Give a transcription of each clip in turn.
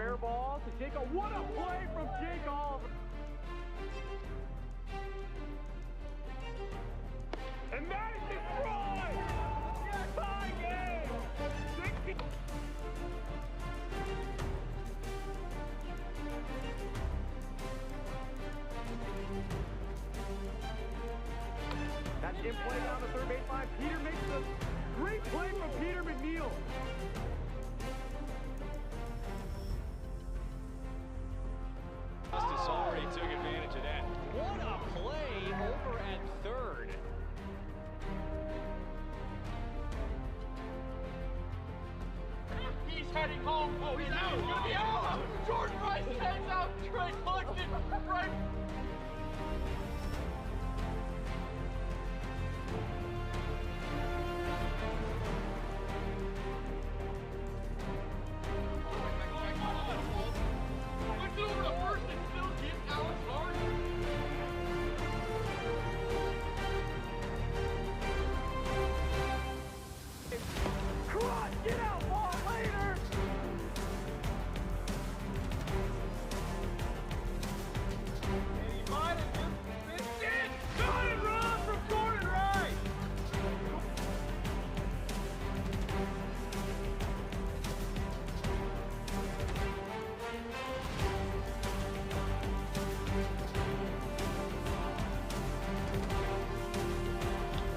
Air ball to Jake. What a play from Jake Oliver. And that is destroyed! Tie game! That's in play down the third baseline. Peter makes the great play from Peter McNeil. Justice already took advantage of that. What a play over at third. He's heading home. Oh, he's out. He's gonna be out. Jordan Rice heads out. Trey Clifton right. Get out, ball later! And he might have just missed it! Got it wrong from Jordan Rice!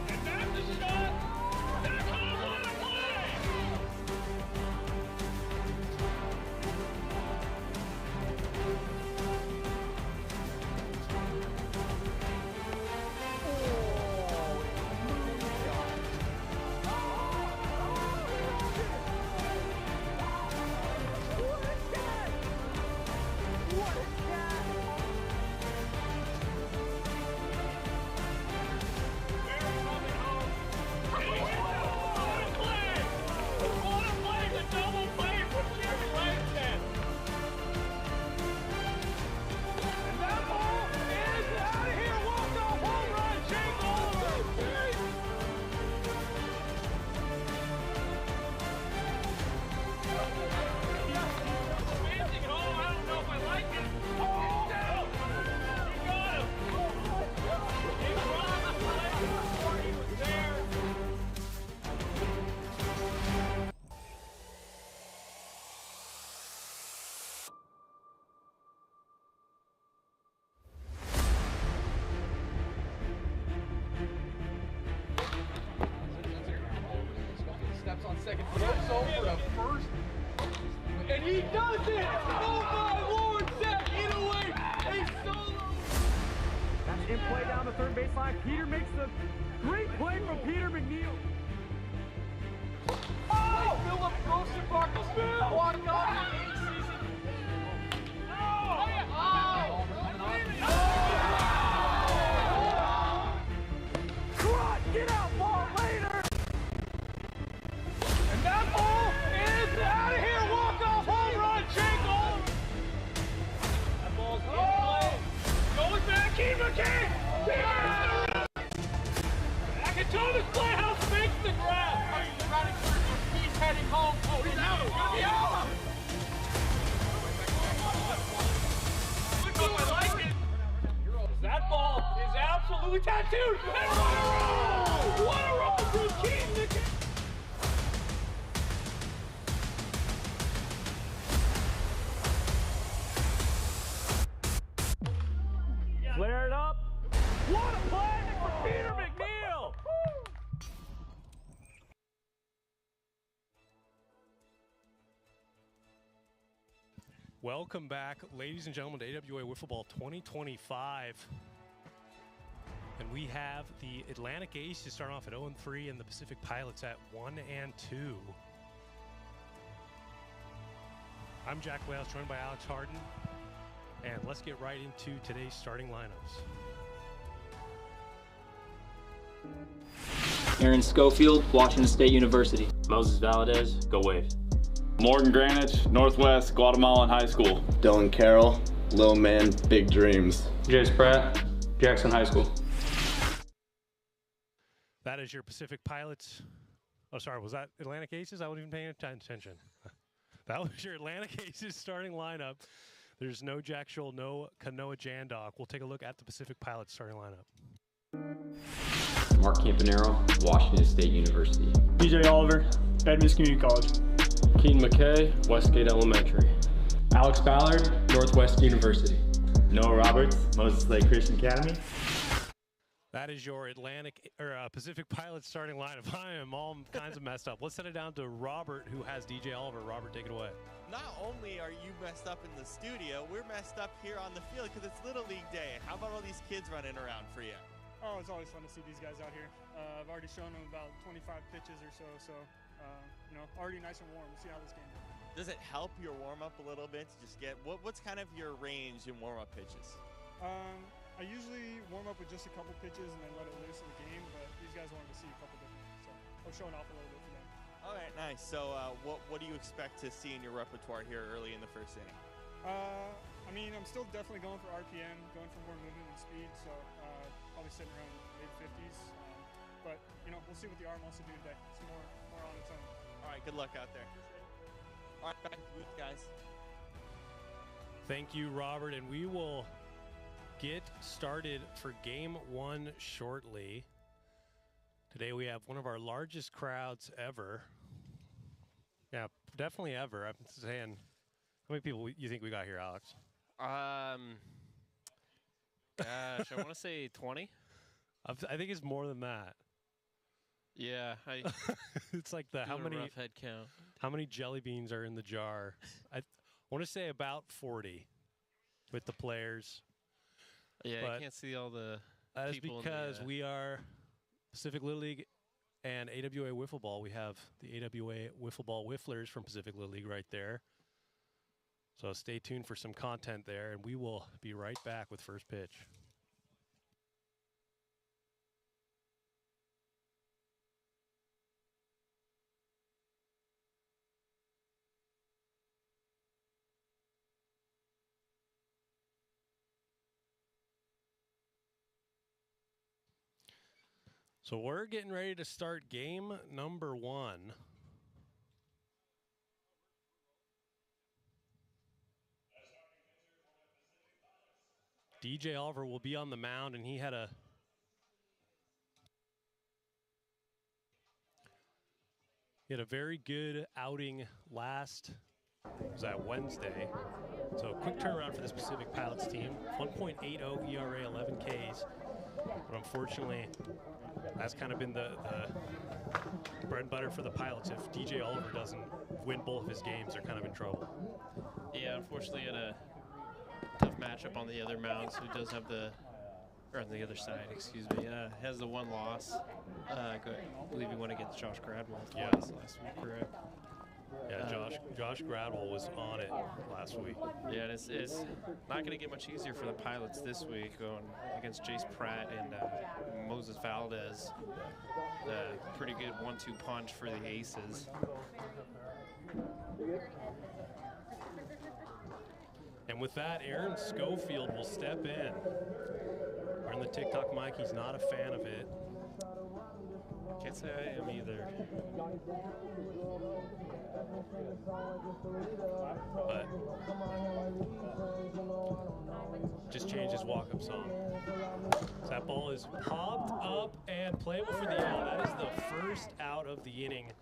And that's the shot! That's all one play! Steps on second, flips over to first, and he does it! Oh my Lord, Zach Inouye, a solo! That's in play down the third baseline. Peter makes the great play from Peter McNeil. Oh! Philip Rosenbark's walk off the eighth season. Oh! Get out, ball later! And that ball is out of here! Walk-off home run, Jake Oliver! That ball's in play. Going back, Key McKay! Thomas Playhouse makes the grab! He's heading home. Oh, he's out! He's gonna be out! I like it! That ball is absolutely tattooed! And what a roll! What a roll from Key McKay! Flare it up. What a play for Peter McNeil! Welcome back, ladies and gentlemen, to AWA Wiffle Ball 2025. And we have the Atlantic Aces starting off at 0-3 and the Pacific Pilots at 1-2. I'm Jack Wales, joined by Alex Harden. And let's get right into today's starting lineups. Aaron Schofield, Washington State University. Moses Valadez, go Wave. Morgan Granich, Northwest Guatemalan High School. Dylan Carroll, Little Man, Big Dreams. Jace Pratt, Jackson High School. That is your Pacific Pilots. Oh, sorry, was that Atlantic Aces? I wasn't even paying attention. That was your Atlantic Aces starting lineup. There's no Jack Scholl, no Kanoa Jandok. We'll take a look at the Pacific Pilots starting lineup. Mark Campanero, Washington State University. DJ Oliver, Edmonds Community College. Keaton McKay, Westgate Elementary. Alex Ballard, Northwest University. Noah Roberts, Moses Lake Christian Academy. That is your Pacific Pilots starting lineup. I am all kinds of messed up. Let's send it down to Robert, who has DJ Oliver. Robert, take it away. Not only are you messed up in the studio, we're messed up here on the field because it's Little League Day. How about all these kids running around for you? Oh, it's always fun to see these guys out here. I've already shown them about 25 pitches or so, you know, already nice and warm. We'll see how this game goes. Does it help your warm-up a little bit to just get, what's kind of your range in warm-up pitches? I usually warm up with just a couple pitches and then let it loose in the game, but these guys wanted to see a couple different ones, so I'm showing off a little bit for them. All right, nice. So what do you expect to see in your repertoire here early in the first inning? I mean, I'm still definitely going for RPM, going for more movement and speed, so probably sitting around mid-50s. But, you know, we'll see what the arm wants to do today. It's more on its own. All right, good luck out there. All right, back to the booth, guys. Thank you, Robert, and we will get started for game one shortly. Today we have one of our largest crowds ever. Yeah, definitely ever. I'm saying, how many people you think we got here, Alex? Gosh, I want to say 20. I think it's more than that. Yeah, it's like the how many rough head count. How many jelly beans are in the jar? I want to say about 40 with the players. Yeah, but I can't see all the that is people because in the, we are Pacific Little League and AWA Wiffle Ball. We have the AWA Wiffle Ball Wifflers from Pacific Little League right there. So stay tuned for some content there, and we will be right back with first pitch. So we're getting ready to start game number one. DJ Oliver will be on the mound, and he had a very good outing last, was that Wednesday? So a quick turnaround for this Pacific Pilots team. 1.80 ERA, 11 Ks. But unfortunately, that's kind of been the bread and butter for the Pilots. If DJ Oliver doesn't win both of his games, they're kind of in trouble. Yeah, unfortunately, had a tough matchup on the other mounds, who does have or on the other side, excuse me, has the one loss. I believe he went against Josh Gradwell twice last week, correct? Yeah, Josh Gradwell was on it last week. Yeah, and it's not going to get much easier for the Pilots this week, going against Jace Pratt and Moses Valdez. Pretty good 1-2 punch for the Aces. And with that, Aaron Schofield will step in. On the TikTok mic, he's not a fan of it. Can't say I am either. But just changed his walk-up song. So that ball is popped up and playable for the out. That is the first out of the inning.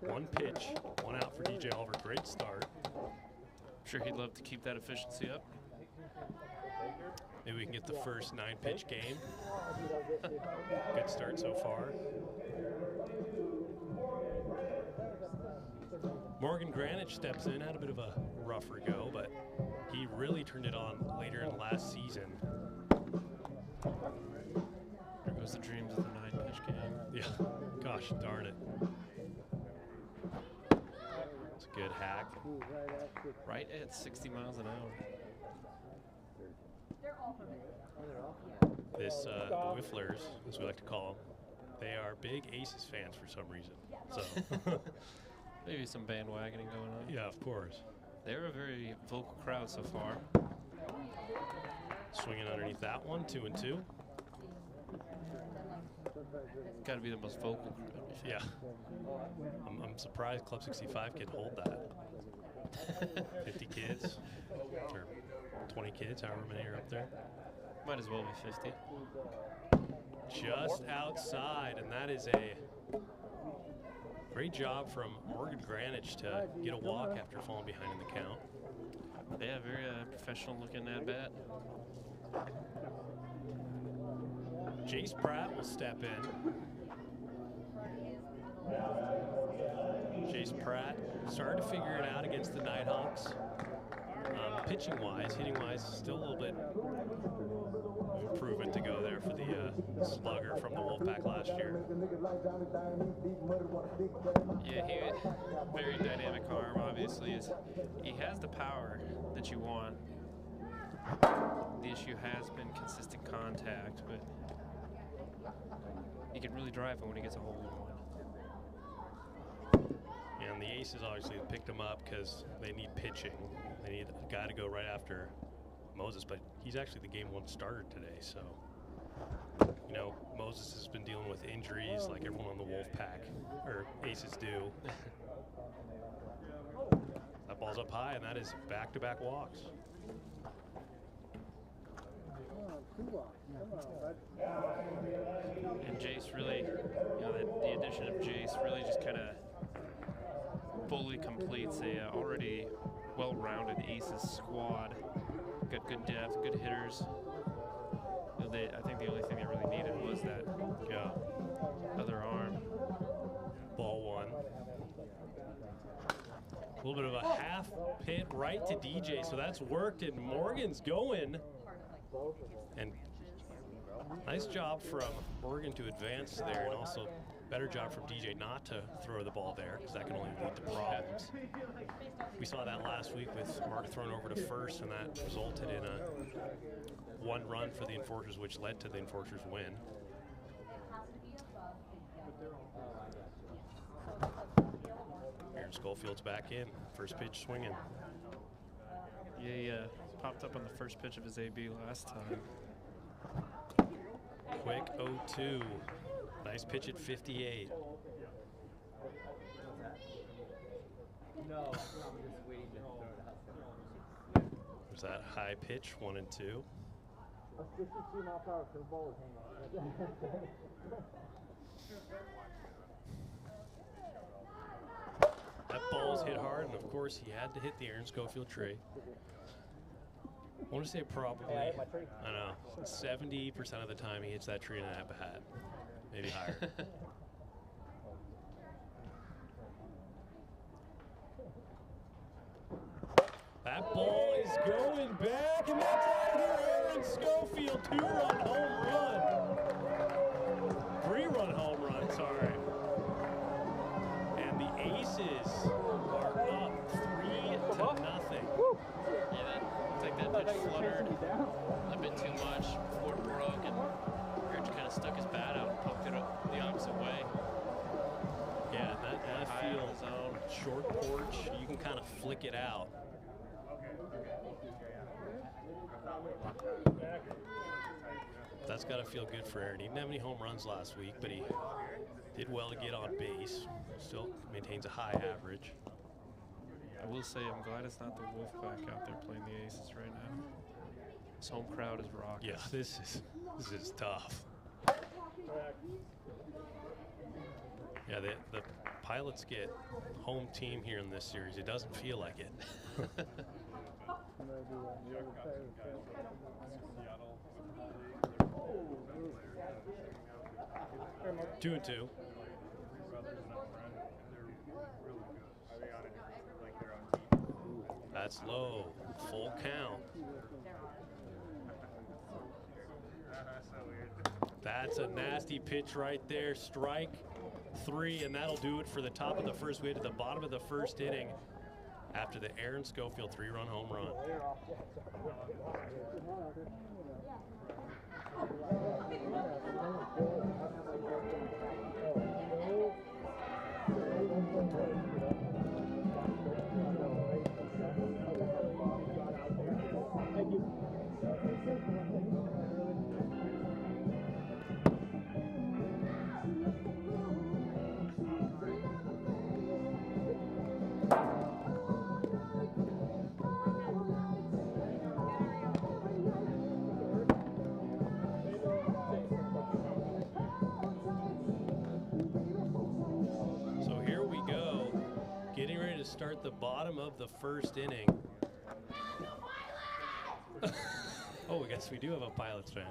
One pitch, one out for DJ Oliver. Great start. I'm sure he'd love to keep that efficiency up. Maybe we can get the first 9-pitch game. Good start so far. Morgan Granich steps in, had a bit of a rougher go, but he really turned it on later in last season. There goes the dreams of the 9-pitch game. Yeah, gosh darn it. It's a good hack. Right at 60 miles an hour. This, the Wifflers, as we like to call them, they are big Aces fans for some reason. So maybe some bandwagoning going on. Yeah, of course. They're a very vocal crowd so far. Swinging underneath that one, 2-2. Got to be the most vocal crowd. Yeah. I'm surprised Club 65 can hold that. 50 kids, or 20 kids, however many are up there. Might as well be 50. Just outside, and that is a great job from Morgan Granich to get a walk after falling behind in the count. Yeah, very professional looking at bat. Jace Pratt will step in. Jace Pratt started to figure it out against the Nighthawks. Pitching-wise, hitting-wise, still a little bit of improvement to go there for the slugger from the Wolfpack last year. Yeah, very dynamic arm, obviously. He has the power that you want. The issue has been consistent contact, but he can really drive it when he gets a hold of one. And the Aces obviously picked him up because they need pitching. They need a guy to go right after Moses, but he's actually the game 1 starter today, so you know, Moses has been dealing with injuries like everyone on the Wolfpack, or Aces do. That ball's up high, and that is back-to-back walks. And Jace really, you know, the addition of Jace really just kind of fully completes a already well-rounded Aces squad. Got good depth, good hitters. You know, I think the only thing they really needed was that other arm. Ball 1. A little bit of a half hit right to DJ, so that's worked, and Morgan's going. And nice job from Morgan to advance there, and also better job from DJ not to throw the ball there, because that can only lead to problems. We saw that last week with Mark thrown over to first, and that resulted in a 1 run for the Enforcers, which led to the Enforcers win. Aaron Schofield's back in. First pitch swinging. Yeah, he popped up on the first pitch of his AB last time. Quick 0-2. Nice pitch at 58. There's that high pitch, 1 and 2. That ball's hit hard, and of course he had to hit the Aaron Schofield tree. I want to say probably, I don't know, 70% of the time he hits that tree in an at-bat, maybe higher. That ball is going back, and that's out here. Aaron Schofield, 2-run home run. 3-run home run, sorry. And the Aces are up 3-0. Yeah, that looks like that pitch fluttered a bit too much before it broke, and Rich kind of stuck his bat out and poked it up the opposite way. Yeah, that feels short porch. You can kind of flick it out. That's got to feel good for Aaron. He didn't have any home runs last week, but he did well to get on base. Still maintains a high average. I will say I'm glad it's not the Wolfpack out there playing the Aces right now. This home crowd is rocking. Yeah, this is tough. Yeah, the Pilots get home team here in this series. It doesn't feel like it. 2-2. That's low. Full count. That's a nasty pitch right there. Strike 3, and that'll do it for the top of the first. We head to the bottom of the first inning after the Aaron Schofield 3-run home run. at the bottom of the first inning. Oh, I guess we do have a Pilots fan.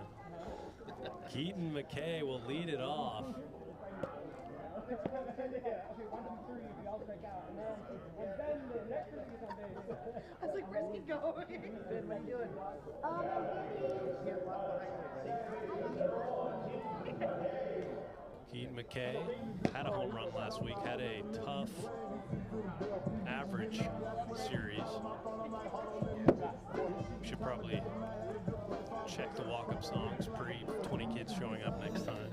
Keaton McKay will lead it off. I was like, where's he going? What are you doing? Keaton McKay had a home run last week, had a tough average series. We should probably check the walk-up songs pre 20 kids showing up next time.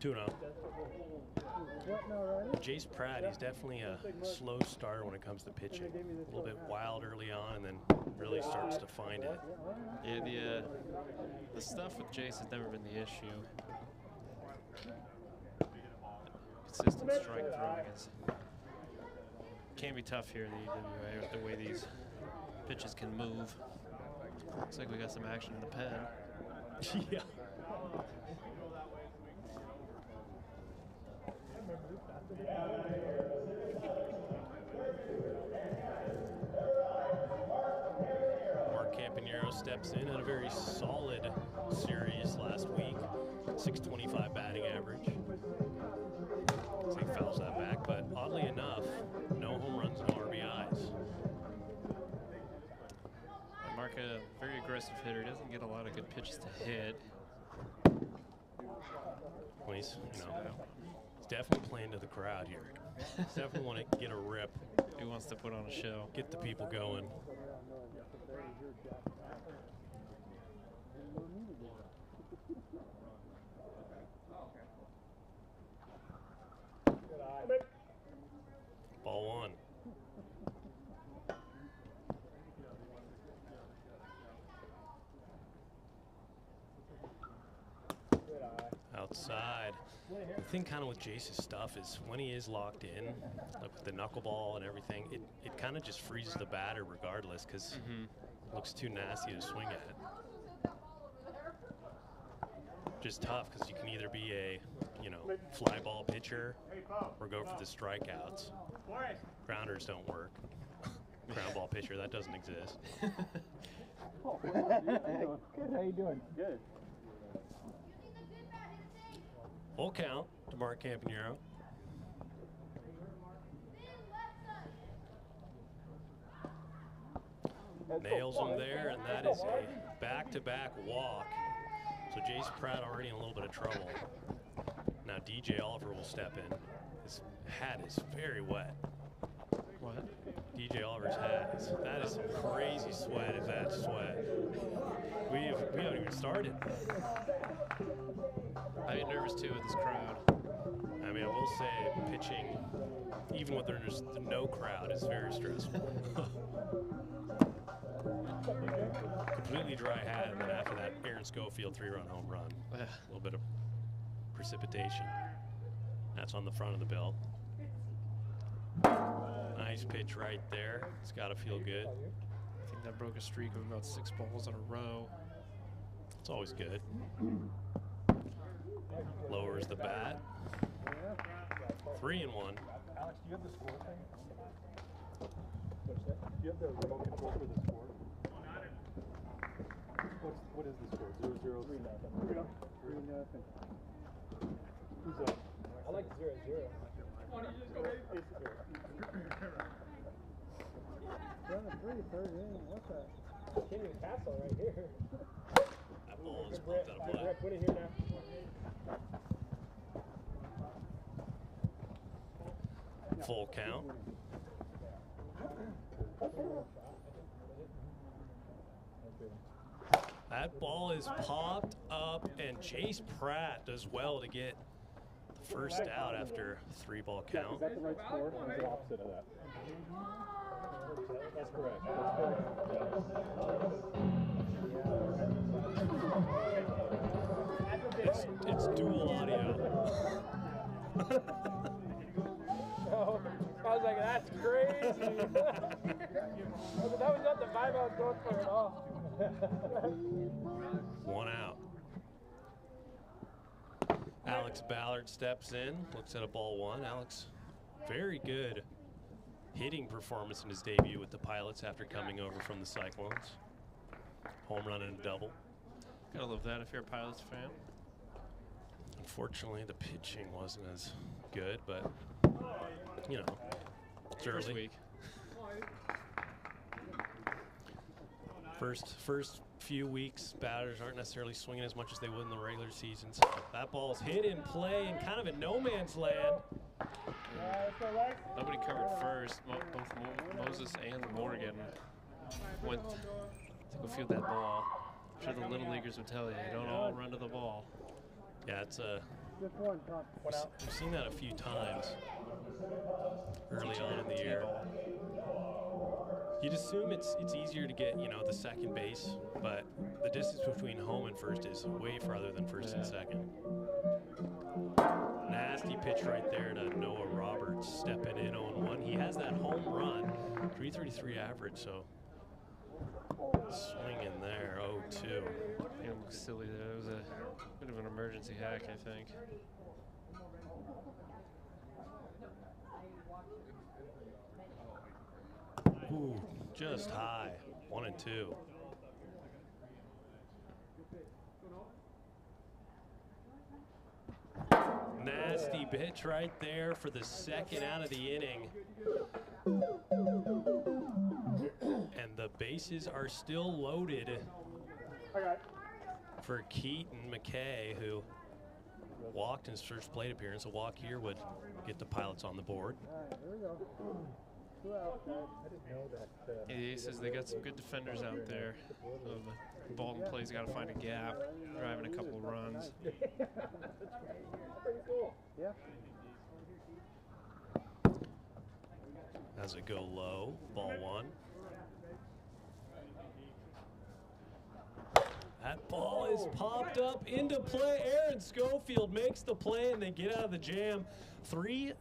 2-0. Jace Pratt, he's definitely a slow starter when it comes to pitching. A little bit wild early on and then really starts to find it. Yeah, the stuff with Jace has never been the issue. Consistent strike throwing can be tough here in the AWA with the way these pitches can move. Looks like we got some action in the pen. Yeah. Mark Campanero steps in at a very solid series last week. 625 batting average. So he fouls that back, but oddly enough, no home runs, no RBIs. Mark, a very aggressive hitter, doesn't get a lot of good pitches to hit. Well, he's definitely playing to the crowd here. He's definitely want to get a rip. He wants to put on a show. Get the people going. Ball one. Outside. The thing kind of with Jace's stuff is when he is locked in, like with the knuckleball and everything, it kind of just freezes the batter regardless because it looks too nasty to swing at. Just tough because you can either be a, fly ball pitcher or go for the strikeouts. Grounders don't work. Ground ball pitcher, that doesn't exist. Good, how you doing? Good. Full count to Mark Campanero. Nails him there, and that is a back-to-back walk. So Jace Pratt already in a little bit of trouble. Now DJ Oliver will step in. His hat is very wet. What? DJ Oliver's hat. That is some crazy sweat if that's sweat. We haven't even started. I get nervous too with this crowd. I mean, I will say pitching, even when there's no crowd, is very stressful. Completely dry hat, and then after that, Aaron Schofield 3-run home run. A little bit of precipitation. That's on the front of the bill. Nice pitch right there. It's got to feel good. I think that broke a streak of about 6 balls in a row. It's always good. Lowers the bat. 3-1. Alex, do you have the score thing? What's that? Do you have the remote control for the score? What is the score? 0-0? 3-0. 3-0. Who's up? I like 0-0. Why don't you just go ahead? It's 7-3, third inning. What's that? King Castle right here. That ball is pumped out of play. Put it here now. Full count. That ball is popped up, and Jace Pratt does well to get the first out after 3-ball count. Is that the right score, or is the opposite of that? That's correct. It's dual audio. Oh, I was like, that's crazy. That was not the vibe I was going for at all. 1 out. Alex Ballard steps in, looks at a ball one. Alex, very good hitting performance in his debut with the Pilots after coming over from the Cyclones. Home run and a double. Gotta love that if you're a Pilots fan. Unfortunately, the pitching wasn't as good, but, you know, it's First early. week. First few weeks, batters aren't necessarily swinging as much as they would in the regular season. So that ball's hit in play and kind of in no man's land. Nobody covered first. Both Moses and Morgan went to go field that ball. I'm sure the little leaguers would tell you, you don't all run to the ball. Yeah, it's we've seen that a few times early on in the year. You'd assume it's easier to get, you know, the second base, but the distance between home and first is way farther than first and second. Nasty pitch right there to Noah Roberts, stepping in 0-1. He has that home run, 333 average, so swinging there, 0-2. Yeah, it looks silly there. It was a bit of an emergency hack, I think. Ooh, just high, 1-2. Nasty pitch right there for the second out of the inning. And the bases are still loaded for Keaton McKay, who walked in his first plate appearance. A walk here would get the Pilots on the board. Yeah, he says they got some good defenders out there. So the ball in play's got to find a gap, driving a couple of runs. As it go low, ball one. That ball is popped up into play. Aaron Schofield makes the play and they get out of the jam. 3-0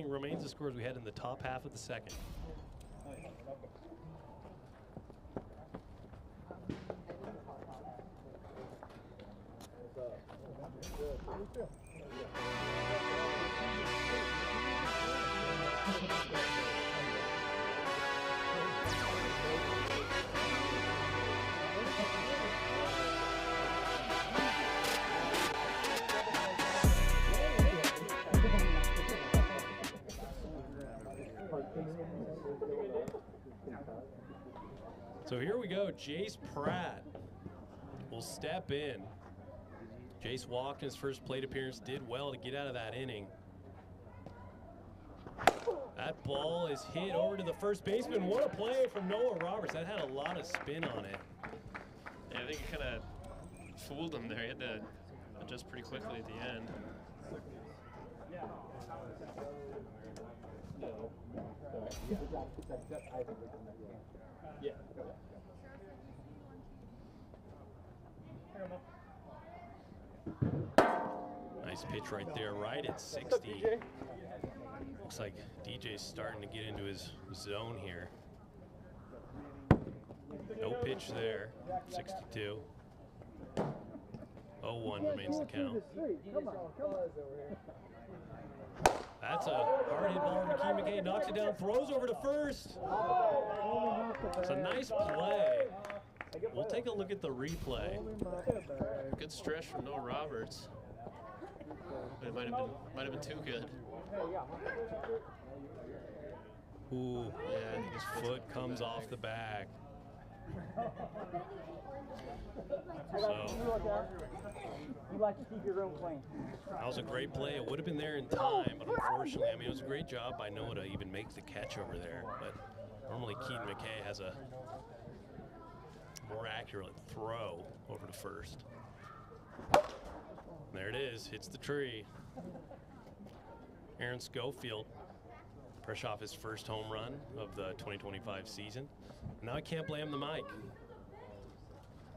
remains the score as we head in the top half of the second. So here we go. Jace Pratt will step in. Jace walked in his first plate appearance, did well to get out of that inning. That ball is hit over to the first baseman. What a play from Noah Roberts. That had a lot of spin on it. Yeah, I think it kind of fooled him there. He had to adjust pretty quickly at the end. Yeah. Nice pitch right there, right at 60. Looks like DJ's starting to get into his zone here. No pitch there, 62. 0-1 remains the count. That's a hard hit ball from Keaton McKay, knocks it down, throws over to first. It's a nice play. We'll take a look at the replay. Good stretch from Noah Roberts. But it might have been too good. Ooh, yeah, his foot comes off the bag. So, you like to keep your room clean. That was a great play. It would have been there in time, but unfortunately, I mean, it was a great job by Noah to even make the catch over there. But normally, Keaton McKay has a more accurate throw over to first. There it is, hits the tree. Aaron Schofield, fresh off his first home run of the 2025 season. Now I can't blame the mic.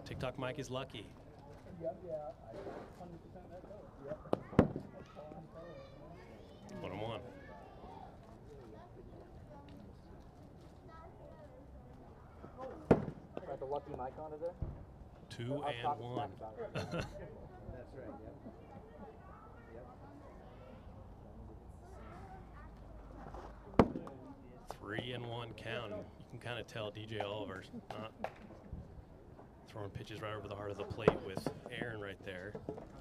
TikTok Mike is lucky. Yep, yeah, 100% that goes. Yep. 1-1. Got the lucky mic on, is there? 2-1. That's right, yep. 3-1 count. And you can kind of tell DJ Oliver's not throwing pitches right over the heart of the plate with Aaron right there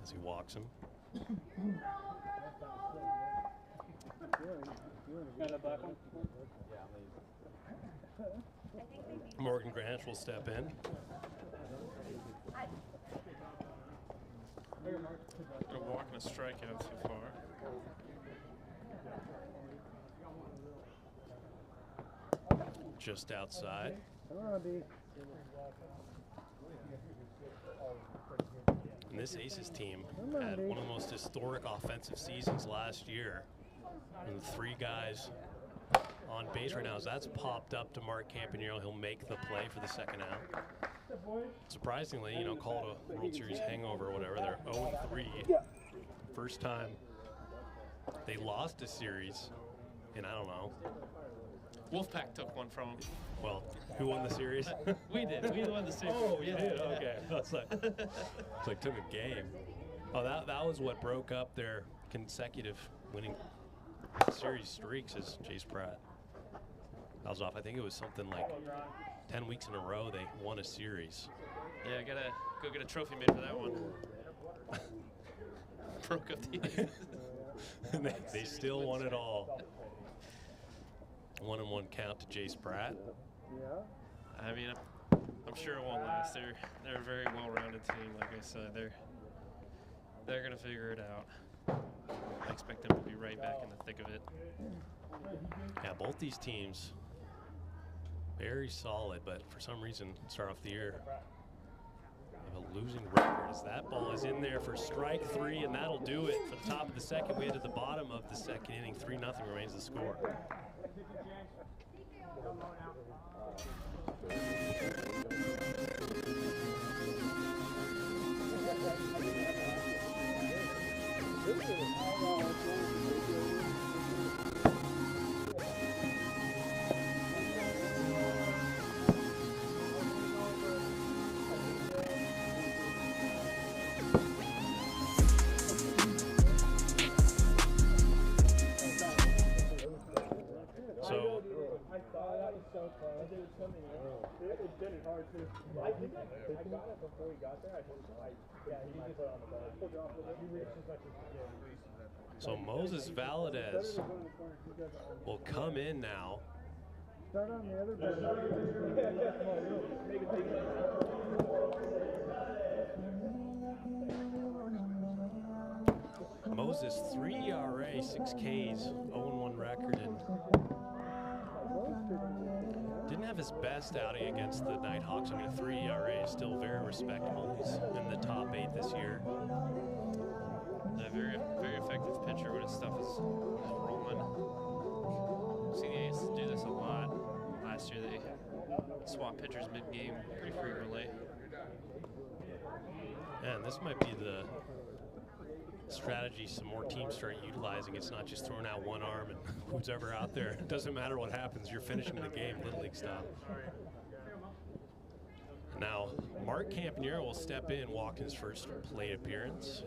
as he walks him. Morgan Grant will step in. A walk and a strikeout so far. Just outside. And this Aces team had one of the most historic offensive seasons last year. And the 3 guys on base right now, as that's popped up to Mark Campanero, he'll make the play for the second out. Surprisingly, you know, called a World Series hangover or whatever, they're 0-3. First time they lost a series in, I don't know. Wolfpack took one from him. Well, who won the series? We did. We won the series. Oh, you did? Okay. It's like took a game. Oh, that was what broke up their consecutive winning series streaks is Chase Pratt. That was off. I think it was something like 10 weeks in a row they won a series. Yeah, I gotta go get a trophy made for that one. Broke up the And they still won it all. 1-1 count to Jace Pratt. I mean, I'm sure it won't last. They're a very well-rounded team. Like I said, they're gonna figure it out. I expect them to be right back in the thick of it. Yeah, both these teams very solid, but for some reason start off the year have a losing record. As that ball is in there for strike 3, and that'll do it for the top of the second. We head to the bottom of the second inning. 3-0 remains the score. So Moses Valadez will come in now. Moses 3 ERA, 6 Ks, 0-1 record, and didn't have his best outing against the Nighthawks. I mean, a 3 ERA is still very respectable. He's in the top 8 this year. A very effective pitcher when his stuff is rolling. We've seen the Aces do this a lot. Last year they swapped pitchers mid-game pretty frequently. And this might be the strategy some more teams start utilizing. It's not just throwing out one arm and who's ever out there. It doesn't matter what happens, you're finishing the game, Little League style. Now, Mark Campanero will step in, walk his first plate appearance.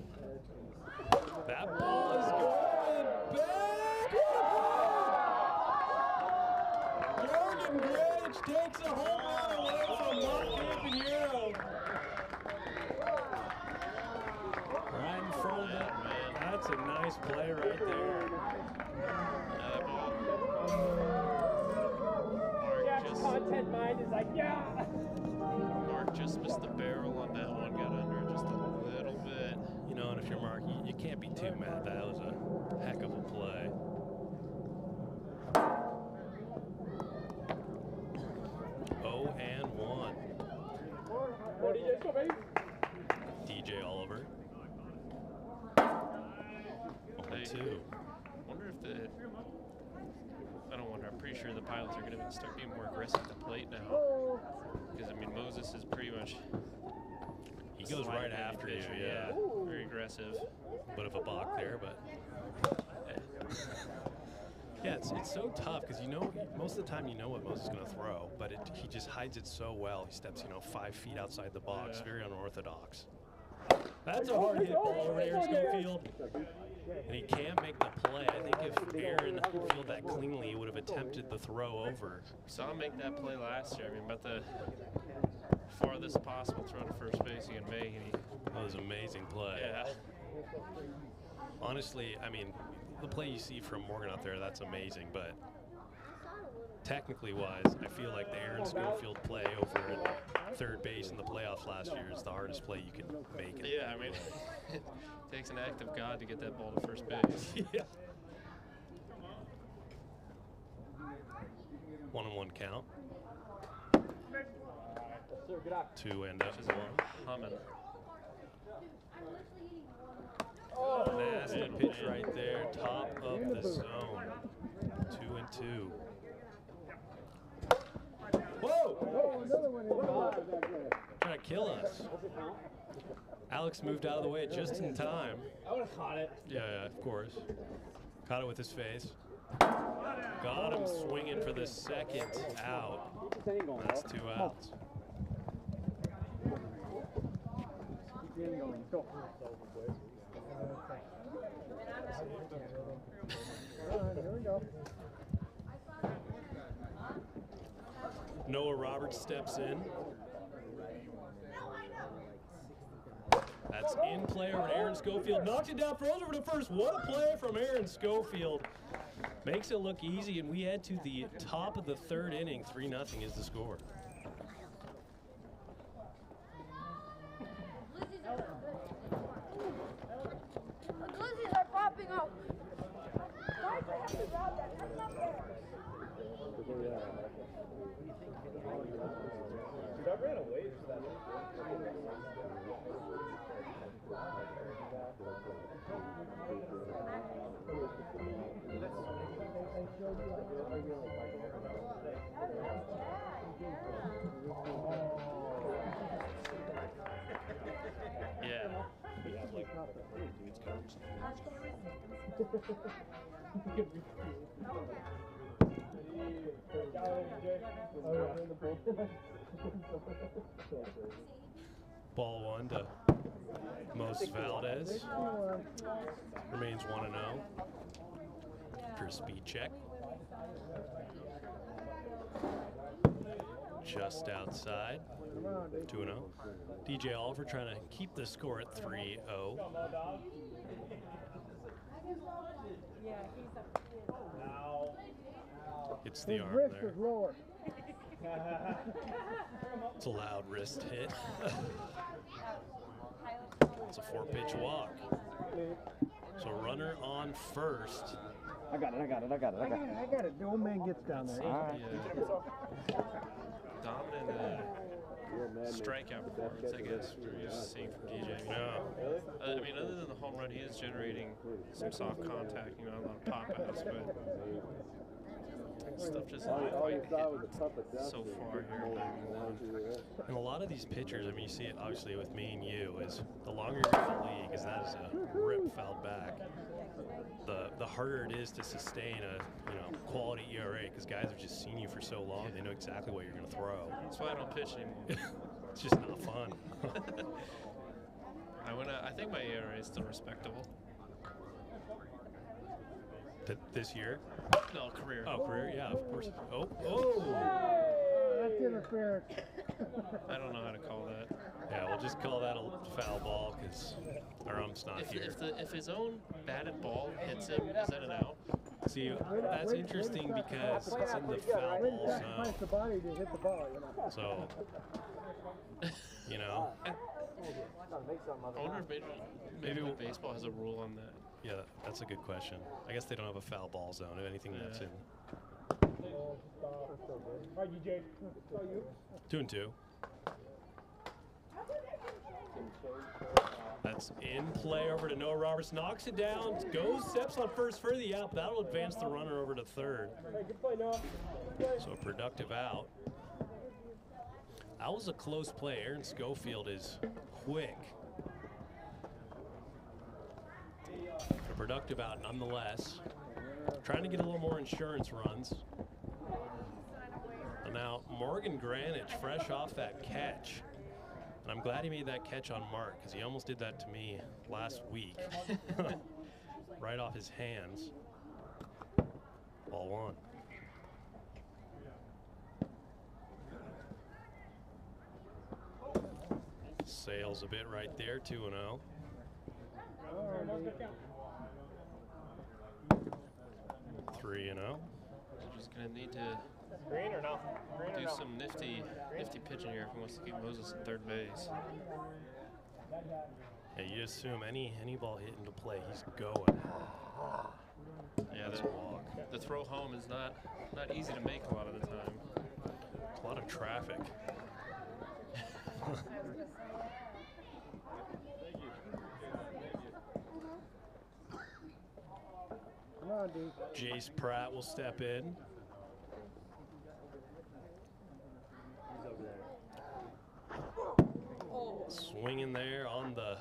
That ball is going back. Morgan Grant takes a home run away from Mark Campanero. Right in front of it. That's a nice play right there. Content mind is like, yeah. Mark just missed the barrel on that one, got under it just a little bit. You know, and if you're Mark, you can't be too mad. That was a heck of a play. Oh, and 1. DJ Oliver. 2. Wonder if the, I don't wonder, I'm pretty sure the Pilots are going to start being more aggressive at the plate now. Because, I mean, Moses is pretty much... He goes right after you, yeah. Very aggressive. Bit of a balk there, but... Yeah, it's so tough because you know, most of the time you know what Moses is going to throw, but he just hides it so well. He steps, 5 feet outside the box, very unorthodox. That's a hard hit ball over here, Schofield. and he can't make the play. I think if Aaron fielded that cleanly, he would have attempted the throw over. Saw him make that play last year. I mean, about the farthest possible throw to first base he can make. And that was an amazing play. Yeah. Honestly, I mean, the play you see from Morgan out there, that's amazing, but technically wise, I feel like the Aaron Schofield play over at third base in the playoffs last year is the hardest play you can make. Yeah, I mean, it takes an act of God to get that ball to first base. Yeah. 1-1 count. 2 end up. Humming. Nasty pitch right there, top of the zone. 2-2. Whoa! Trying to kill us. Alex moved out of the way just in time. I would have caught it. Yeah, of course. Caught it with his face. Got him swinging for the second out. That's 2 outs. Noah Roberts steps in. That's in play over to Aaron Schofield. Knocks it down, throws over to first. What a play from Aaron Schofield. Makes it look easy, and we head to the top of the third inning. 3-0 is the score. Glizzies are popping up. Why do they have to grab that? That's not fair. Dude, I ran away for that. Yeah. Ball 1 to Moses Valdez. Remains 1-0 after a speed check. Just outside. 2-0. DJ Oliver trying to keep the score at 3-0. It's the arm there. It's a loud wrist hit. It's a 4-pitch walk. So runner on first. I got it. The old man gets down there. All right. Dominant strikeout performance, I guess, we're used to seeing from DJ. I mean, other than the home run, he is generating some soft contact, you know, a lot of pop-outs, but stuff just not quite hit so far here in 91. And a lot of these pitchers, I mean, you see it obviously with me and you, is the longer you're in the league, is that is a rip fouled back. The harder it is to sustain a quality ERA, because guys have just seen you for so long, they know exactly what you're going to throw. That's why I don't pitch anymore. It's just not fun. I think my ERA is still respectable. This year? No, career. Oh, career, yeah, of course. Oh! That's interference. I don't know how to call that. Yeah, we'll just call that a foul ball because our ump's not here. If his own batted ball hits him, is that an out? See, that's interesting because it's in the foul ball zone. The body to hit the ball, So, you know. I wonder if maybe baseball has a rule on that. Yeah, that's a good question. I guess they don't have a foul ball zone. If anything, that's in. 2-2. That's in play over to Noah Roberts. Knocks it down. Steps on first for the out. That'll advance the runner over to third. So a productive out. That was a close play. Aaron Schofield is quick. A productive out nonetheless. Trying to get a little more insurance runs. And now Morgan Granich, fresh off that catch. And I'm glad he made that catch on Mark, because he almost did that to me last week. right off his hands. Ball one. Sails a bit right there, 2-0. 3-0. Just gonna need to Green or no? Green or do no? some nifty pitching here if he wants to keep Moses in third base. Yeah, you assume any ball hit into play, he's going. Yeah, the throw home is not easy to make a lot of the time. A lot of traffic. Come on, dude. Jace Pratt will step in. Swinging there on the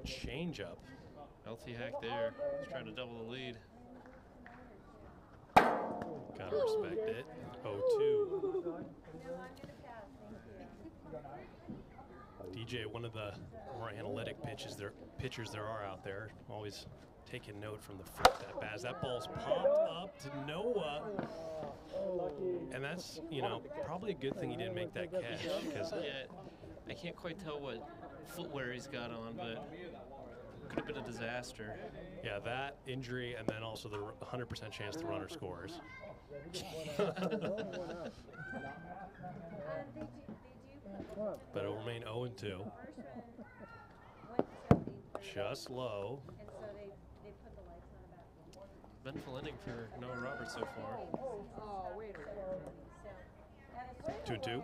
changeup. LT hack there. He's trying to double the lead. Gotta respect it. 0-2. DJ, one of the more analytic pitchers there are out there, always taking note from the first at bat. That ball's popped up to Noah, and that's, you know, probably a good thing he didn't make that catch, because yeah, I can't quite tell what footwear he's got on, but could have been a disaster. Yeah, that injury, and then also the 100% chance the runner scores. But it'll remain 0-2. Just low. Eventful inning for Noah Roberts so far. 2-2.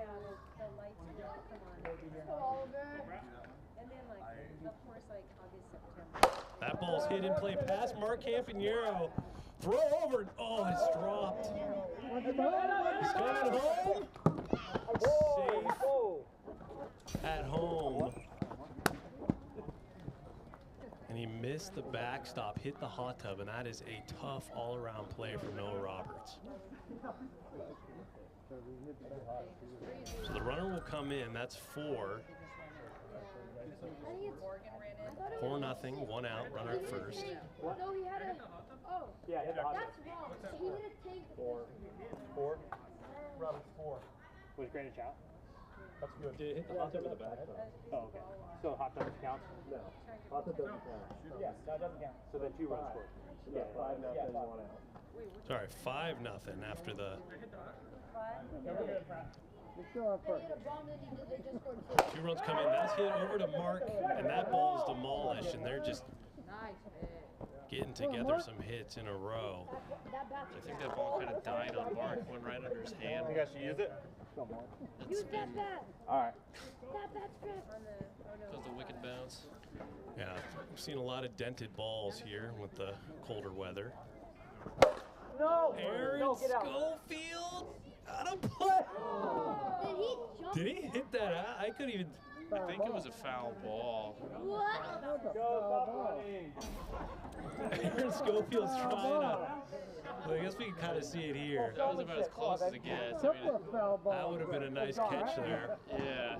That ball's hit in play past Mark Campanero. Throw over. Oh, it's dropped. He's coming home. Safe at home. And he missed the backstop, hit the hot tub, and that is a tough all-around play from Noah Roberts. So the runner will come in. That's 4. 4-0, 1 out, runner at first. No, he had a. Oh. Yeah, hit the hot That's wrong. He hit a tank. 4. Roberts 4. Was Greenwich out? That's good. Did it hit the hot tub in the back? Oh, okay. So hot tub counts? No. Hot tub doesn't count. Yes, that doesn't count. So then 2 runs scored. Yeah, 5-0, 1 out. Sorry, 5-0 after the. You're still up first. 2 runs come in. That's hit over to Mark, and that ball is demolished, and they're just getting together some hits in a row. I think that ball kind of died on Mark, went right under his hand. You guys should use it? Use that bat. All right. That bat's crap. Does the wicked bounce. Yeah, I've seen a lot of dented balls here with the colder weather. No! Aaron No, get out. Schofield out of play. Did he jump? Did he hit that out? I couldn't even. I think it was a foul ball. What? Go, Aaron Schofield's trying to. Well, I guess we can kind of see it here. That was about as close as it gets. I mean, That would have been a nice catch there. yeah.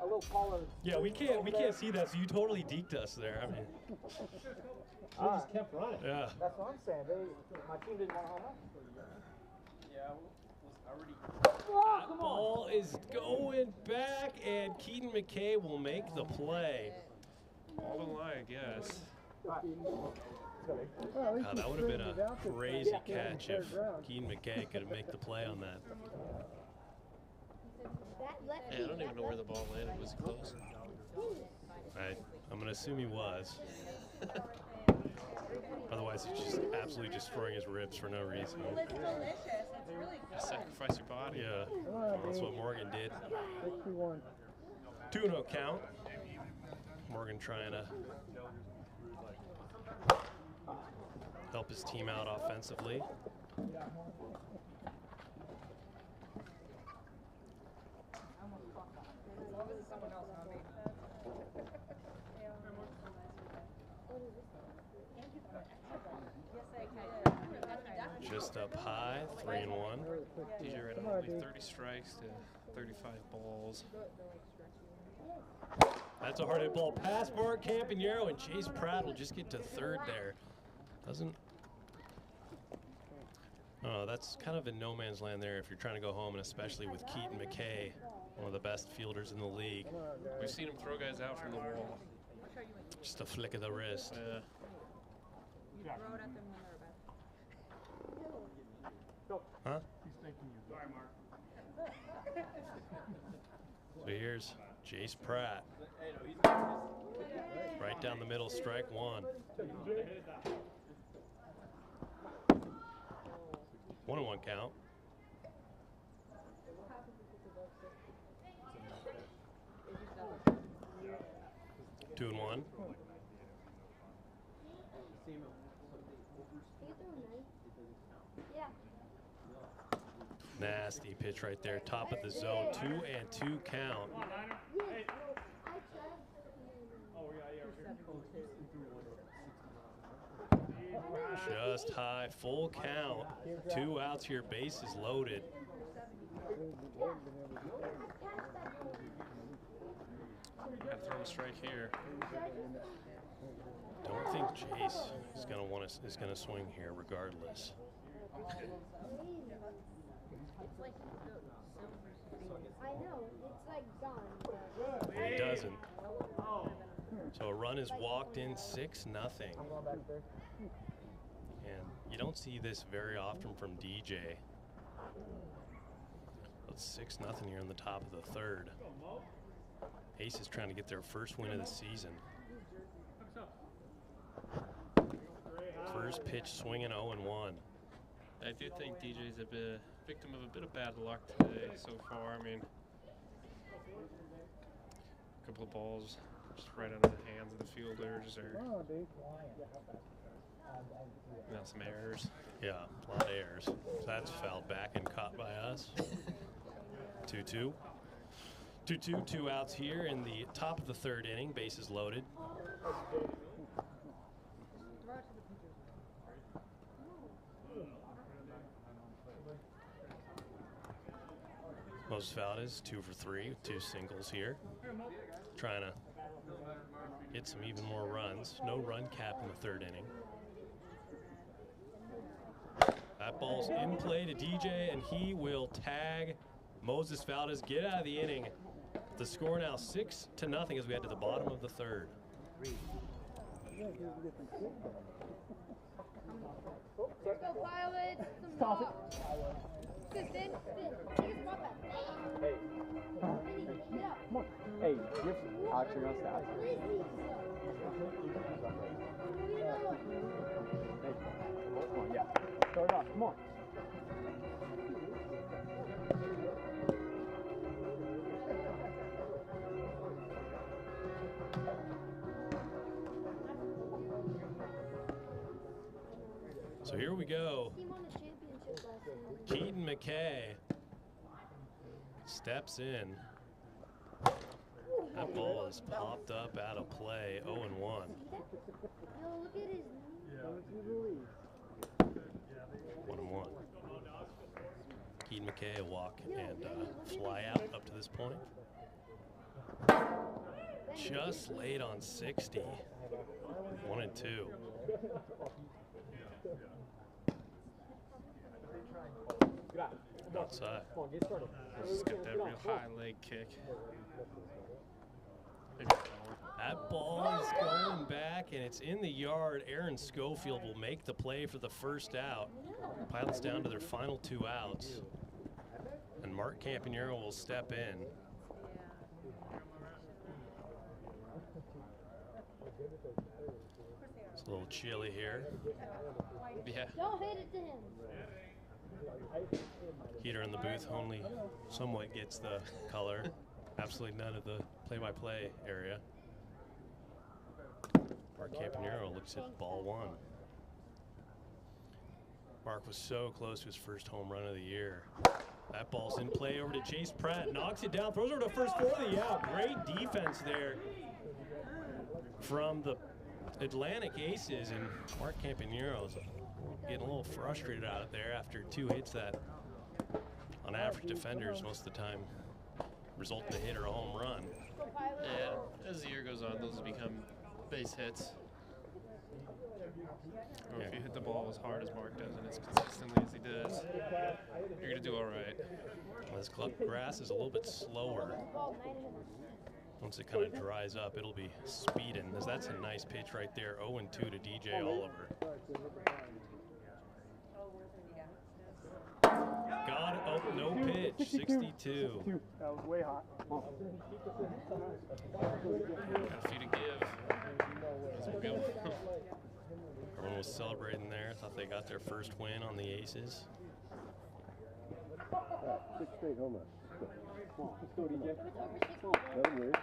A little taller. Yeah, we can't see that, so you totally deked us there. I mean, We just kept running. yeah. That's what I'm saying. My team didn't want home run. Yeah, That ball is going back, and Keaton McKay will make the play. All the line, I guess. That would have been a crazy catch if Keaton McKay could have made the play on that. Yeah, I don't even know where the ball landed. Was it close? I'm going to assume he was. Otherwise, he's just absolutely destroying his ribs for no reason. It's delicious. It's really good. Sacrifice your body. Yeah, that's what Morgan did. 61. 2-0 count. Morgan trying to help his team out offensively. Just up high, 3-1. DJ Red only 30 strikes to 35 balls. That's a hard hit ball past Mark Campanero, and Chase Pratt will just get to third there. Doesn't. Oh, that's kind of in no man's land there if you're trying to go home, and especially with Keaton McKay, one of the best fielders in the league. We've seen him throw guys out from the wall. Just a flick of the wrist. Huh? He's thanking you. Sorry, Mark. So here's Jace Pratt. Right down the middle, strike one. 1-1 count. Two and one. Nasty pitch right there, top of the zone. 2-2 count. Just high, full count. 2 outs here, bases loaded. Gotta throw a strike here. Don't think Jace is gonna swing here regardless. I know, it's like gone. He doesn't. So a run is walked in, 6-0. And you don't see this very often from DJ. It's 6-0 here in the top of the third. Ace is trying to get their first win of the season. First pitch swinging 0-1. I do think DJ's a victim of a bit of bad luck today so far. I mean, a couple of balls just right out of the hands of the fielders, or now some errors. Yeah, a lot of errors. So that's fouled back and caught by us. 2-2. 2-2, 2 outs here in the top of the third inning. Bases loaded. Moses Valdez 2 for 3 with 2 singles here. Trying to get some even more runs. No run cap in the third inning. That ball's in play to DJ, and he will tag Moses Valdez. Get out of the inning. The score now 6-0 as we head to the bottom of the third. Let's go, Violet. Stop it. Spin. Take a spot back. Hey. Get up. Come on. Hey, you're actually on staff. Hey, come on, yeah. Start off, come on. So here we go. Keaton McKay steps in. That ball is popped up out of play, 0-1. Yo, look at his knee. 1-1. Keaton McKay a walk and fly out up to this point. Just late on 60. 1-2. Outside. He's got that real high leg kick. That ball is going back, and it's in the yard. Aaron Schofield will make the play for the first out. Pilots down to their final 2 outs. And Mark Campanero will step in. It's a little chilly here. Yeah. Don't hit it to him. Heater in the booth only somewhat gets the color. Absolutely none of the play-by-play area. Mark Campanero looks at ball 1. Mark was so close to his first home run of the year. That ball's in play over to Chase Pratt. Knocks it down, throws over to first for the out. Great defense there from the Atlantic Aces, and Mark Campanero's getting a little frustrated out there after 2 hits that, on average, defenders most of the time result in a hit or a home run. Yeah, as the year goes on, those will become base hits. Or if you hit the ball as hard as Mark does and as consistently as he does, you're going to do all right. This club grass is a little bit slower. Once it kind of dries up, it'll be speeding. That's a nice pitch right there. 0-2 to DJ Oliver. Got it. Oh, no pitch. 62. That was way hot. Got a few to give. That's good. Everyone was celebrating there. Thought they got their first win on the Aces. 6 straight home runs. Come on, let's go, DJ. Nothing weird.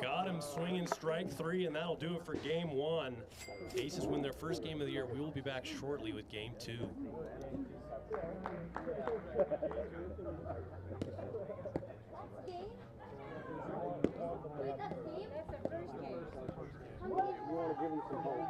Got him swinging strike 3, and that'll do it for game 1. Aces win their first game of the year. We will be back shortly with game 2. You want to give him some hope.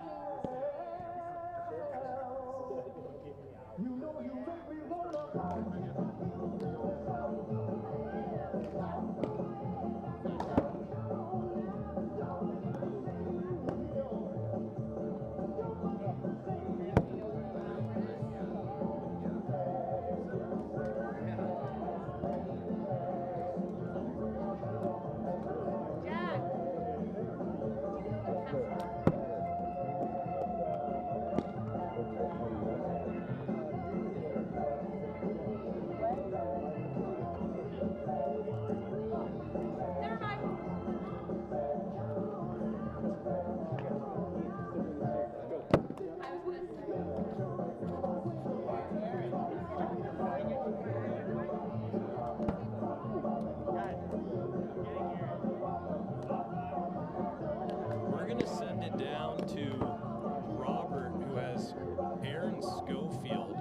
We're going to send it down to Robert, who has Aaron Schofield.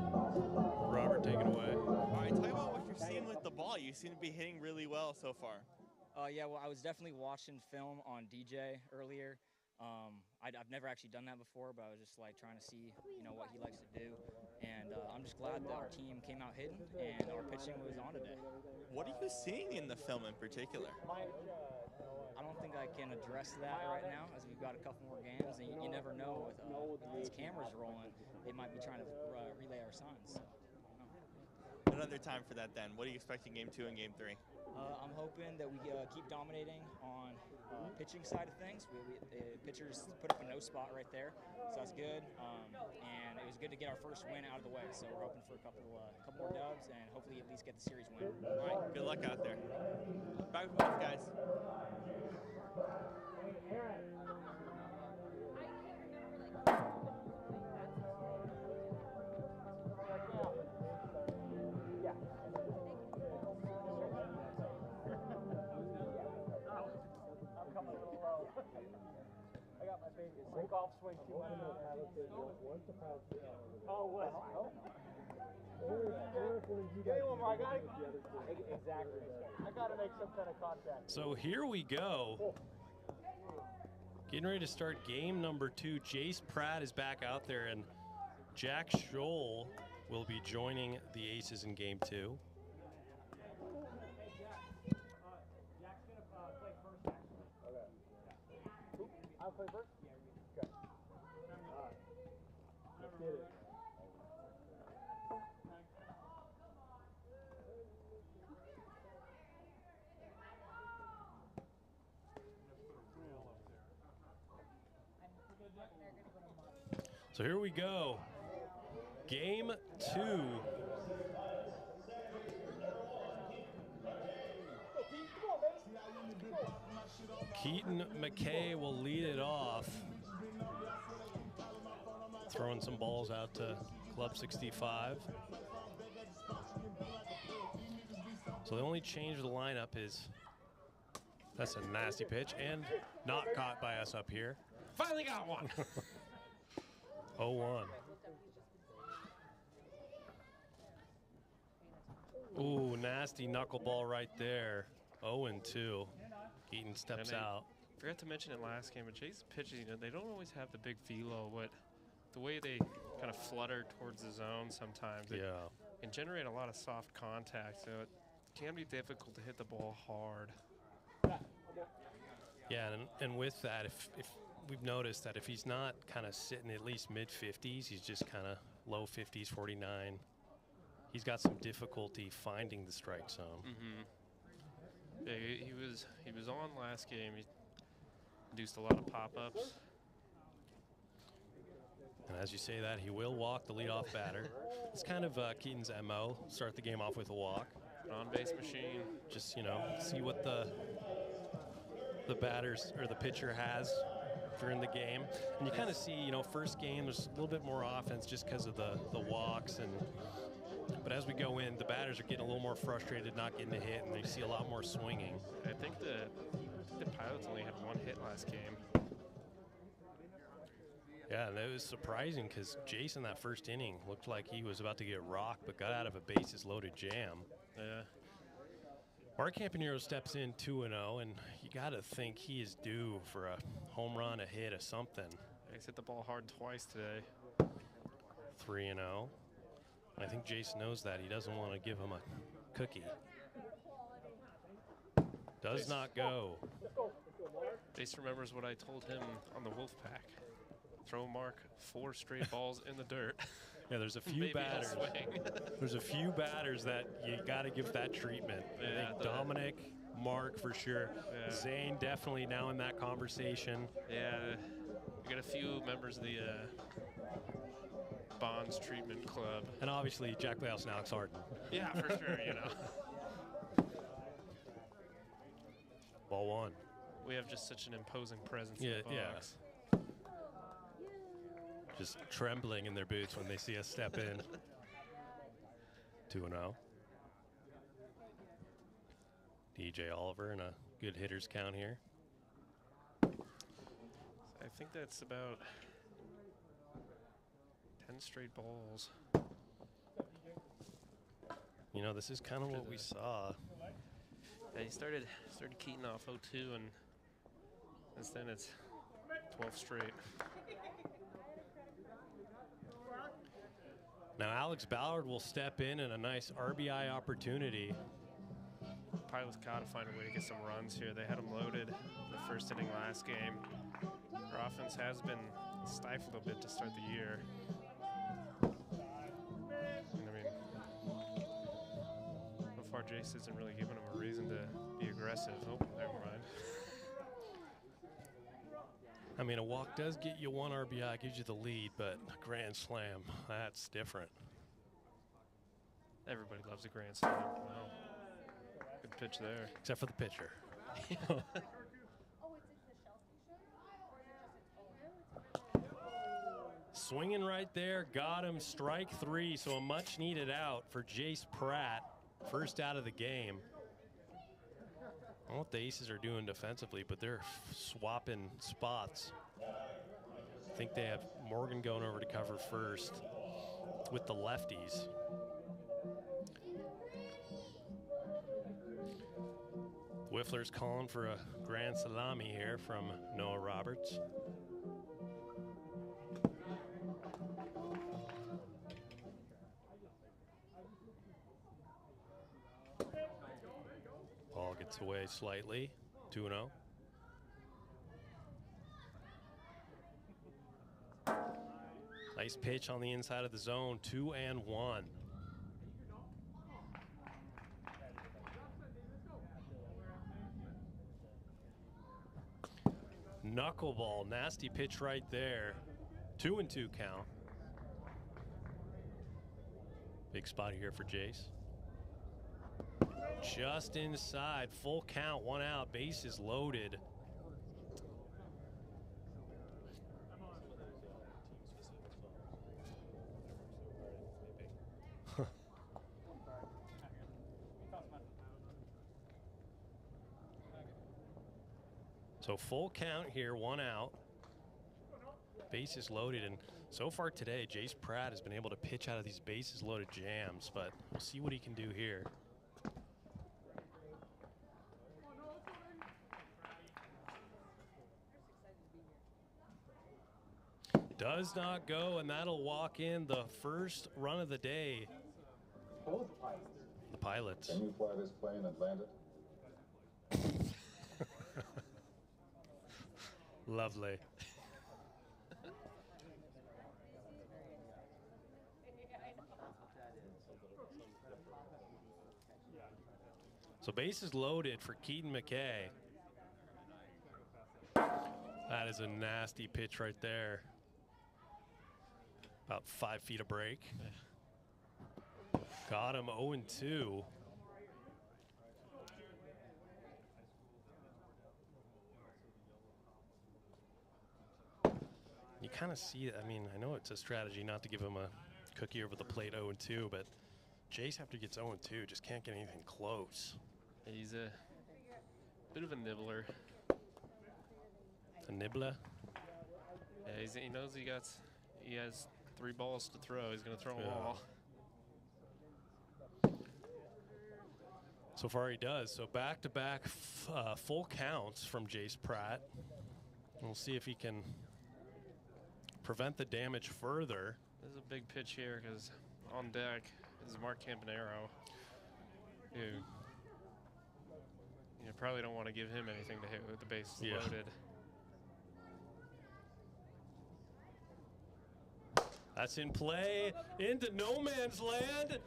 Robert, take it away. All right, tell me about what you're seeing with the ball. You seem to be hitting really well so far. Yeah, well, I was definitely watching film on DJ earlier. I've never actually done that before, but I was just like trying to see, what he likes to do. And I'm just glad that our team came out hitting and our pitching was on today. What are you seeing in the film in particular? I don't think I can address that right now, as we've got a couple more games, and you never know with these cameras rolling, they might be trying to relay our signs. So, Another time for that then. What are you expecting game 2 and game 3? I'm hoping that we keep dominating on pitching side of things. Pitchers put up a no spot right there, so that's good. And it was good to get our first win out of the way. So we're hoping for a couple more dubs and hopefully at least get the series win. All right, good luck out there. Back with both guys. I got my baby. Golf swing. Oh, what? Exactly. I got to make some kind of contact. So here we go. Getting ready to start game number 2. Jace Pratt is back out there, and Jack Scholl will be joining the Aces in game 2. I'll play first? Okay. All right. Let's get it. So here we go. Game 2. Keaton McKay will lead it off. Throwing some balls out to Club 65. So the only change of the lineup is, that's a nasty pitch and not caught by us up here. Finally got one. 0-1. Ooh, nasty knuckleball right there. 0-2. Keaton steps out. Forgot to mention it last game, but Chase pitching, they don't always have the big velo, but the way they kind of flutter towards the zone sometimes. It can generate a lot of soft contact, so it can be difficult to hit the ball hard. Yeah, and with that, if we've noticed that if he's not kind of sitting at least mid-50s, he's just kind of low 50s, 49, he's got some difficulty finding the strike zone. Yeah, he was on last game. He induced a lot of pop-ups. And as you say that, he will walk the leadoff batter. It's kind of Keaton's MO. Start the game off with a walk. An on-base machine. Just, you know, see what the batters or the pitcher has during the game. And you kind of see, you know, first game, there's a little bit more offense just because of the walks. But as we go in, the batters are getting a little more frustrated, not getting a hit, and they see a lot more swinging. I think the Pilots only had 1 hit last game. Yeah, and it was surprising because Jason that first inning looked like he was about to get rocked, but got out of a bases-loaded jam. Yeah. Mark Campanero steps in 2-0, and you got to think he is due for a home run, a hit, or something. He's hit the ball hard twice today. 3-0. I think Jason knows that. He doesn't want to give him a cookie. Does not go. Jason remembers what I told him on the Wolf Pack. Throw Mark 4 straight balls in the dirt. Yeah, there's a few batters. There's a few batters that you got to give that treatment. Yeah, I think Dominic, Mark for sure. Yeah. Zane definitely now in that conversation. Yeah, we got a few members of the Bonds Treatment Club. And obviously Jack Bales and Alex Harden. Yeah, for sure, you know. Ball 1. We have just such an imposing presence in the box. Just trembling in their boots when they see us step in. 2-0. DJ Oliver and a good hitter's count here. I think that's about 10 straight balls. You know, this is kind of what we saw. Yeah, he started Keaton off 0-2, and since then it's 12 straight. Now Alex Ballard will step in and a nice RBI opportunity. Pilots got to find a way to get some runs here. They had them loaded the first inning last game. Their offense has been stifled a bit to start the year. And I mean, so far Jace isn't really giving them a reason to be aggressive. Oh, never mind. I mean, a walk does get you 1 RBI, gives you the lead, but a grand slam, that's different. Everybody loves a grand slam. Wow. Good pitch there. Except for the pitcher. Swinging right there, got him, strike 3, so a much needed out for Jace Pratt, first out of the game. I don't know what the Aces are doing defensively, but they're swapping spots. I think they have Morgan going over to cover first with the lefties. Wiffler's calling for a grand salami here from Noah Roberts. Ball gets away slightly, 2-0. Nice pitch on the inside of the zone, 2-1. Knuckleball, nasty pitch right there. 2-2 count. Big spot here for Jace. Just inside, full count, 1 out, bases loaded. So full count here, 1 out. Bases loaded, and so far today, Jace Pratt has been able to pitch out of these bases loaded jams, but we'll see what he can do here. Does not go, and that'll walk in the first run of the day. The Pilots. Can you fly this plane and land it? Lovely. So bases loaded for Keaton McKay. That is a nasty pitch right there. About 5 feet of break. Got him 0-2. You kind of see it. I mean, I know it's a strategy not to give him a cookie over the plate 0-2, but Jace, after he gets 0-2, just can't get anything close. He's a bit of a nibbler. A nibbler? Yeah, he knows he has 3 balls to throw. He's going to throw them all. So far he does. So back-to-back full counts from Jace Pratt. We'll see if he can prevent the damage further. This is a big pitch here because on deck is Mark Campanaro, who you probably don't want to give him anything to hit with the bases loaded. That's in play into no man's land.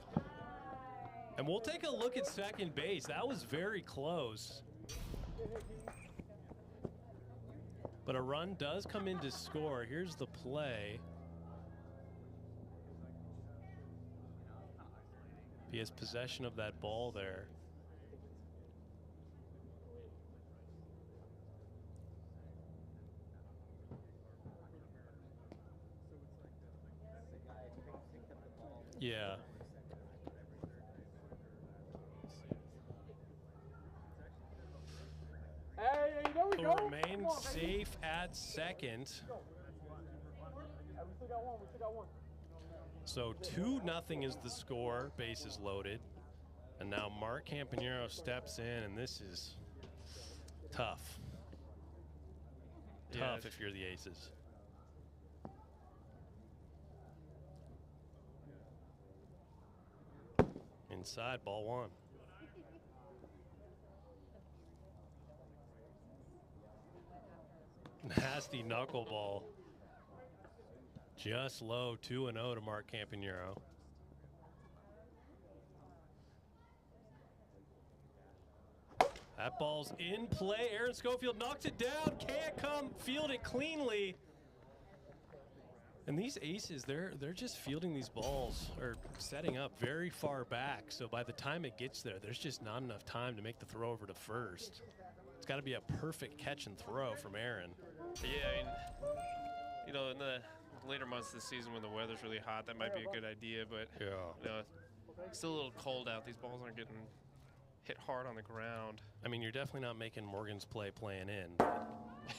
And we'll take a look at second base. That was very close. But a run does come in to score. Here's the play. He has possession of that ball there. Yeah. Hey, there we Will go. remain safe at second. We still got one. So 2-0 is the score. Bases loaded. And now Mark Campanaro steps in, and this is tough. Yeah, Tough if you're the Aces. Inside, ball 1. Nasty knuckleball. Just low, 2-0 to Mark Campanaro. That ball's in play. Aaron Schofield knocks it down. Can't come field it cleanly. And these aces, they're just fielding these balls or setting up very far back. So by the time it gets there, there's just not enough time to make the throw over to first. It's got to be a perfect catch and throw from Aaron. Yeah, I mean, you know, in the later months of the season when the weather's really hot, that might be a good idea. But yeah, you know, it's still a little cold out. These balls aren't getting hit hard on the ground. I mean, you're definitely not making Morgan's play playing in. But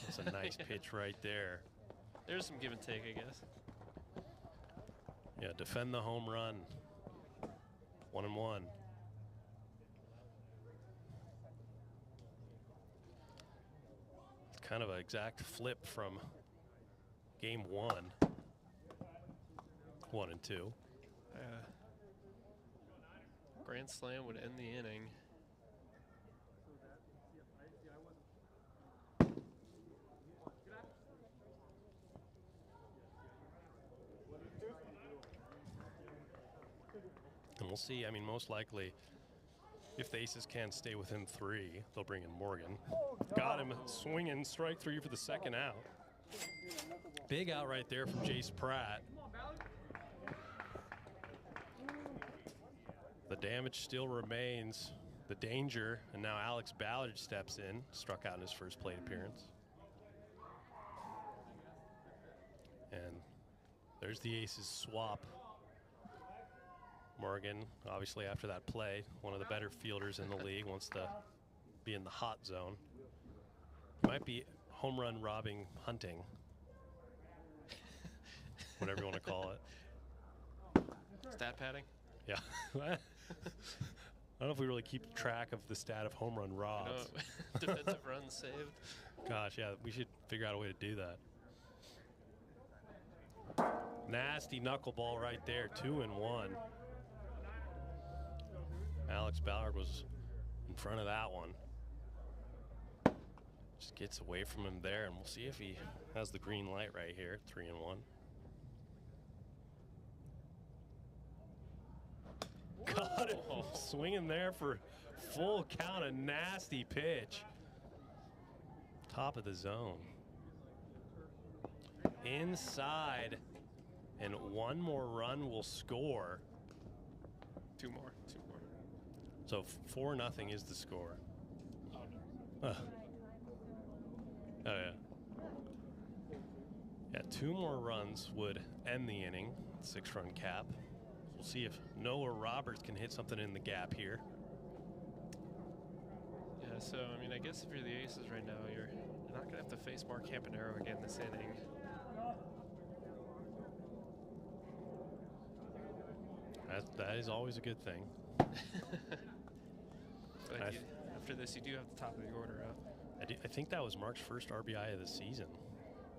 it's a nice pitch right there. There's some give and take, I guess. Yeah, defend the home run. 1-1. It's kind of an exact flip from game 1. 1 and 2. Grand slam would end the inning. And we'll see. I mean, most likely, if the Aces can't stay within 3, they'll bring in Morgan. Got him swinging, strike 3 for the second out. Big out right there from Jace Pratt. The damage still remains. The danger, and now Alex Ballard steps in, struck out in his first plate appearance. And there's the Aces swap. Morgan, obviously after that play, one of the better fielders in the league, wants to be in the hot zone. Might be home run robbing hunting, whatever you want to call it. Stat padding? Yeah. I don't know if we really keep track of the stat of home run robs. Defensive runs saved. Gosh, yeah, we should figure out a way to do that. Nasty knuckleball right there, 2-1. Alex Ballard was in front of that one. Just gets away from him there, and we'll see if he has the green light right here, 3-1. Got it, swinging there for full count, a nasty pitch. Top of the zone. Inside, and one more run will score. Two more. So 4-0 is the score. Oh yeah. Yeah, 2 more runs would end the inning. 6-run cap. We'll see if Noah Roberts can hit something in the gap here. Yeah, so I mean, I guess if you're the Aces right now, you're not gonna have to face Mark Campanaro again this inning. That is always a good thing. But after this, you do have the top of the order up. I think that was Mark's first RBI of the season.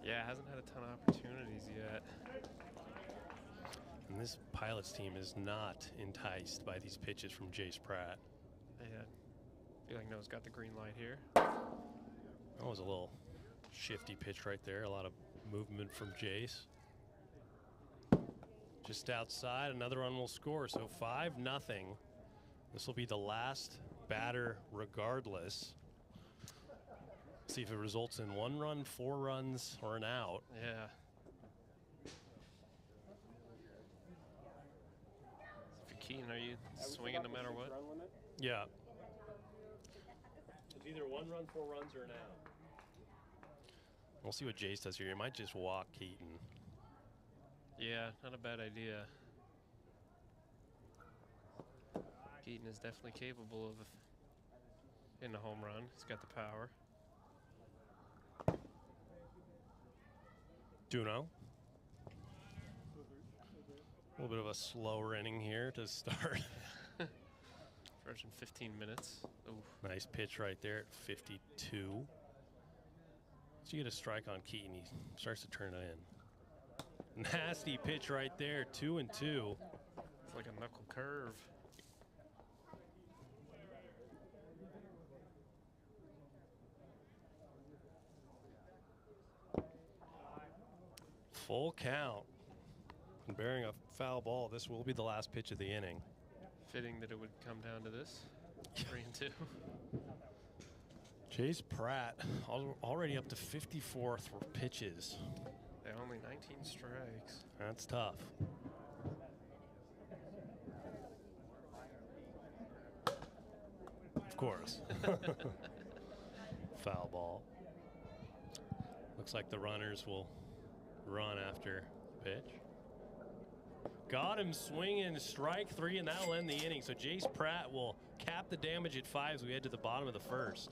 Yeah, hasn't had a ton of opportunities yet. And this Pilots team is not enticed by these pitches from Jace Pratt. Yeah, I feel like Noah's got the green light here. That was a little shifty pitch right there. A lot of movement from Jace. Just outside, another run will score. So 5-0. This will be the last batter regardless. See if it results in 1 run, 4 runs, or an out. Yeah. If you're Keaton, are you swinging no matter what? Yeah. It's either 1 run, 4 runs, or an out. We'll see what Jace does here. He might just walk Keaton. Yeah, not a bad idea. Keaton is definitely capable of hitting a home run. He's got the power. Duno. A little bit of a slower inning here to start. Fresh in 15 minutes. Ooh. Nice pitch right there at 52. So you get a strike on Keaton, he starts to turn it in. Nasty pitch right there, 2-2. It's like a knuckle curve. Full count. And bearing a foul ball, this will be the last pitch of the inning. Fitting that it would come down to this. 3-2. Jace Pratt already up to 54 pitches. Yeah, only 19 strikes. That's tough. Of course. Foul ball. Looks like the runners will run after the pitch. Got him swinging, strike 3, and that'll end the inning. So Jace Pratt will cap the damage at 5 as we head to the bottom of the first.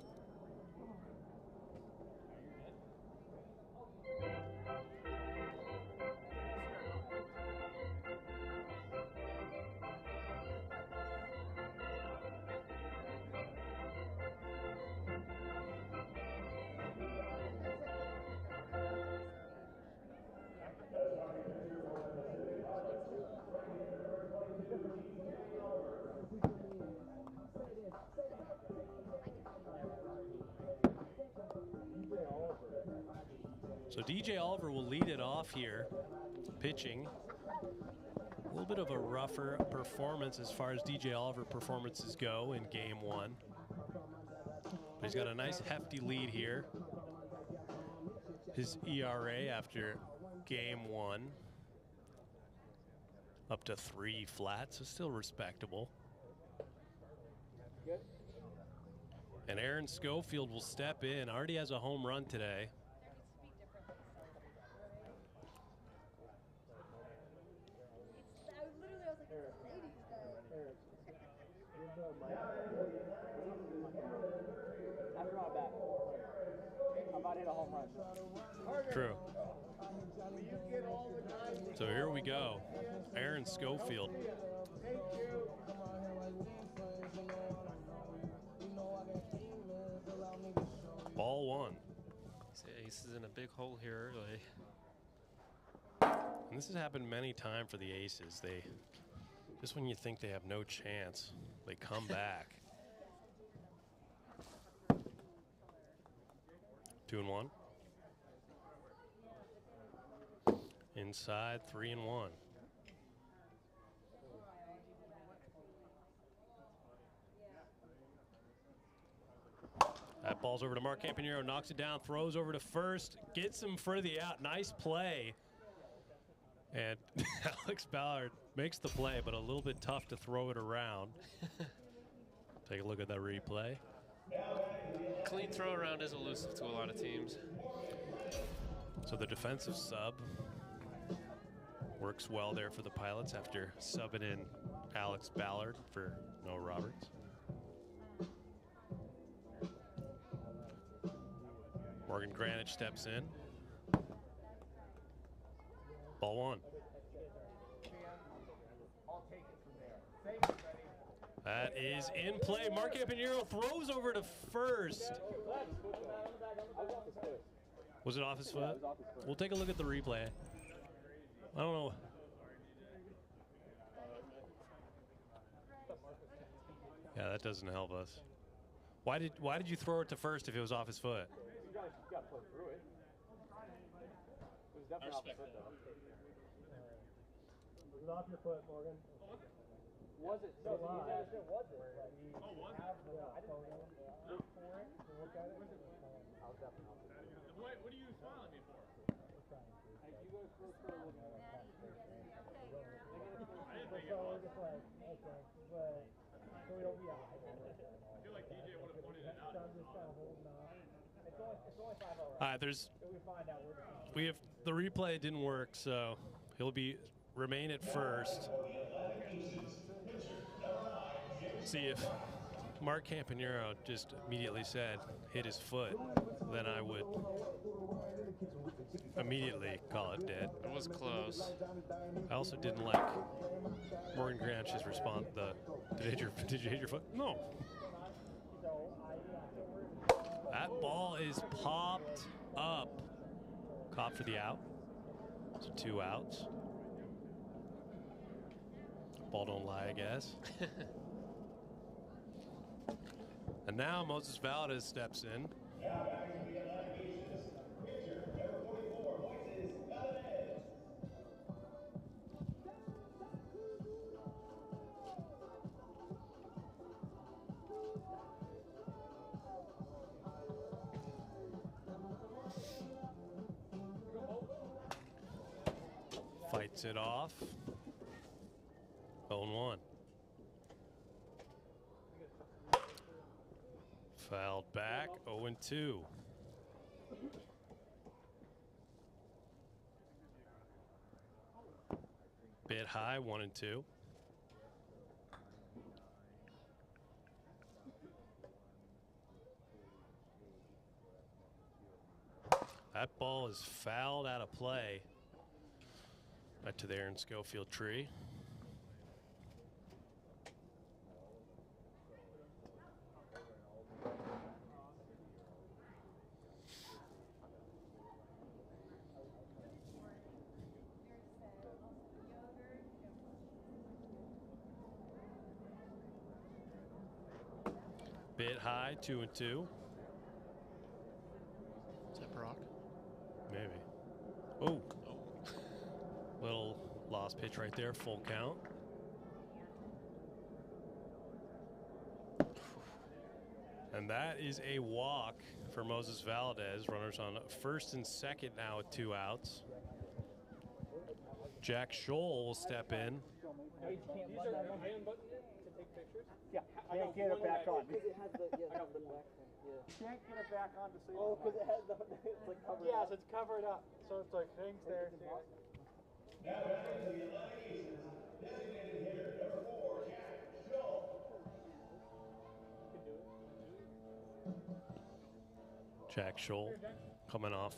So DJ Oliver will lead it off here, pitching. A little bit of a rougher performance as far as DJ Oliver performances go in game 1. But he's got a nice hefty lead here. His ERA after game 1 up to 3 flat, so still respectable. And Aaron Schofield will step in. Already has a home run today. True. So here we go. Aaron Schofield. Ball 1. Ace is in a big hole here early. And this has happened many times for the Aces. They, just when you think they have no chance, they come back. 2-1. Inside, 3-1. That ball's over to Mark Campanero, knocks it down, throws over to first, gets him for the out. Nice play. And Alex Ballard makes the play, but a little bit tough to throw it around. Take a look at that replay. Clean throw around is elusive to a lot of teams. So the defensive sub works well there for the Pilots after subbing in Alex Ballard for Noah Roberts. Morgan Granich steps in. Ball one. That is in play. Mark Campanero throws over to first. Was it off his foot? We'll take a look at the replay. I don't know. Yeah, that doesn't help us. Why did you throw it to first if it was off his foot? You got to play through it. It was definitely off your foot, though. Was it off your foot, Morgan? Was it? No, you guys it wasn't. Oh, was it? I didn't look for it to look at it. I was definitely off. What are you smiling at me for? Like, you guys first started looking at it. I didn't think it was. Okay, but so we don't be out. I feel like DJ would have pointed it out. So I'm just kind of holding off. It's only 5 hours. All right, we have the replay didn't work, so he'll remain at first. See if Mark Campanero just immediately said hit his foot, then I would immediately call it dead. It was close. I also didn't like Morgan Granich's response. Did you hit your foot? No. That ball is popped up. Caught for the out. So 2 outs. Ball don't lie, I guess. And now Moses Valdez steps in. Fights it off. 0-1. Fouled back. 0-2. Bit high. 1-2. That ball is fouled out of play. Back to the Aaron Schofield tree. Bit high, 2-2. Is that Brock? Maybe. Oh. Little lost pitch right there, full count. And that is a walk for Moses Valdez. Runners on first and second now with 2 outs. Jack Scholl will step in. These are hand buttons to take pictures? Yeah, I can't get it back on. Because it has the, back thing. Yeah. Can't get it back on to see. Oh, because it has the, it's like covered up. Yes, it's covered up. So it's like hangs there. Now back into the Atlanta Aces, designated hitter number 4, Jack Scholl. Jack Scholl coming off.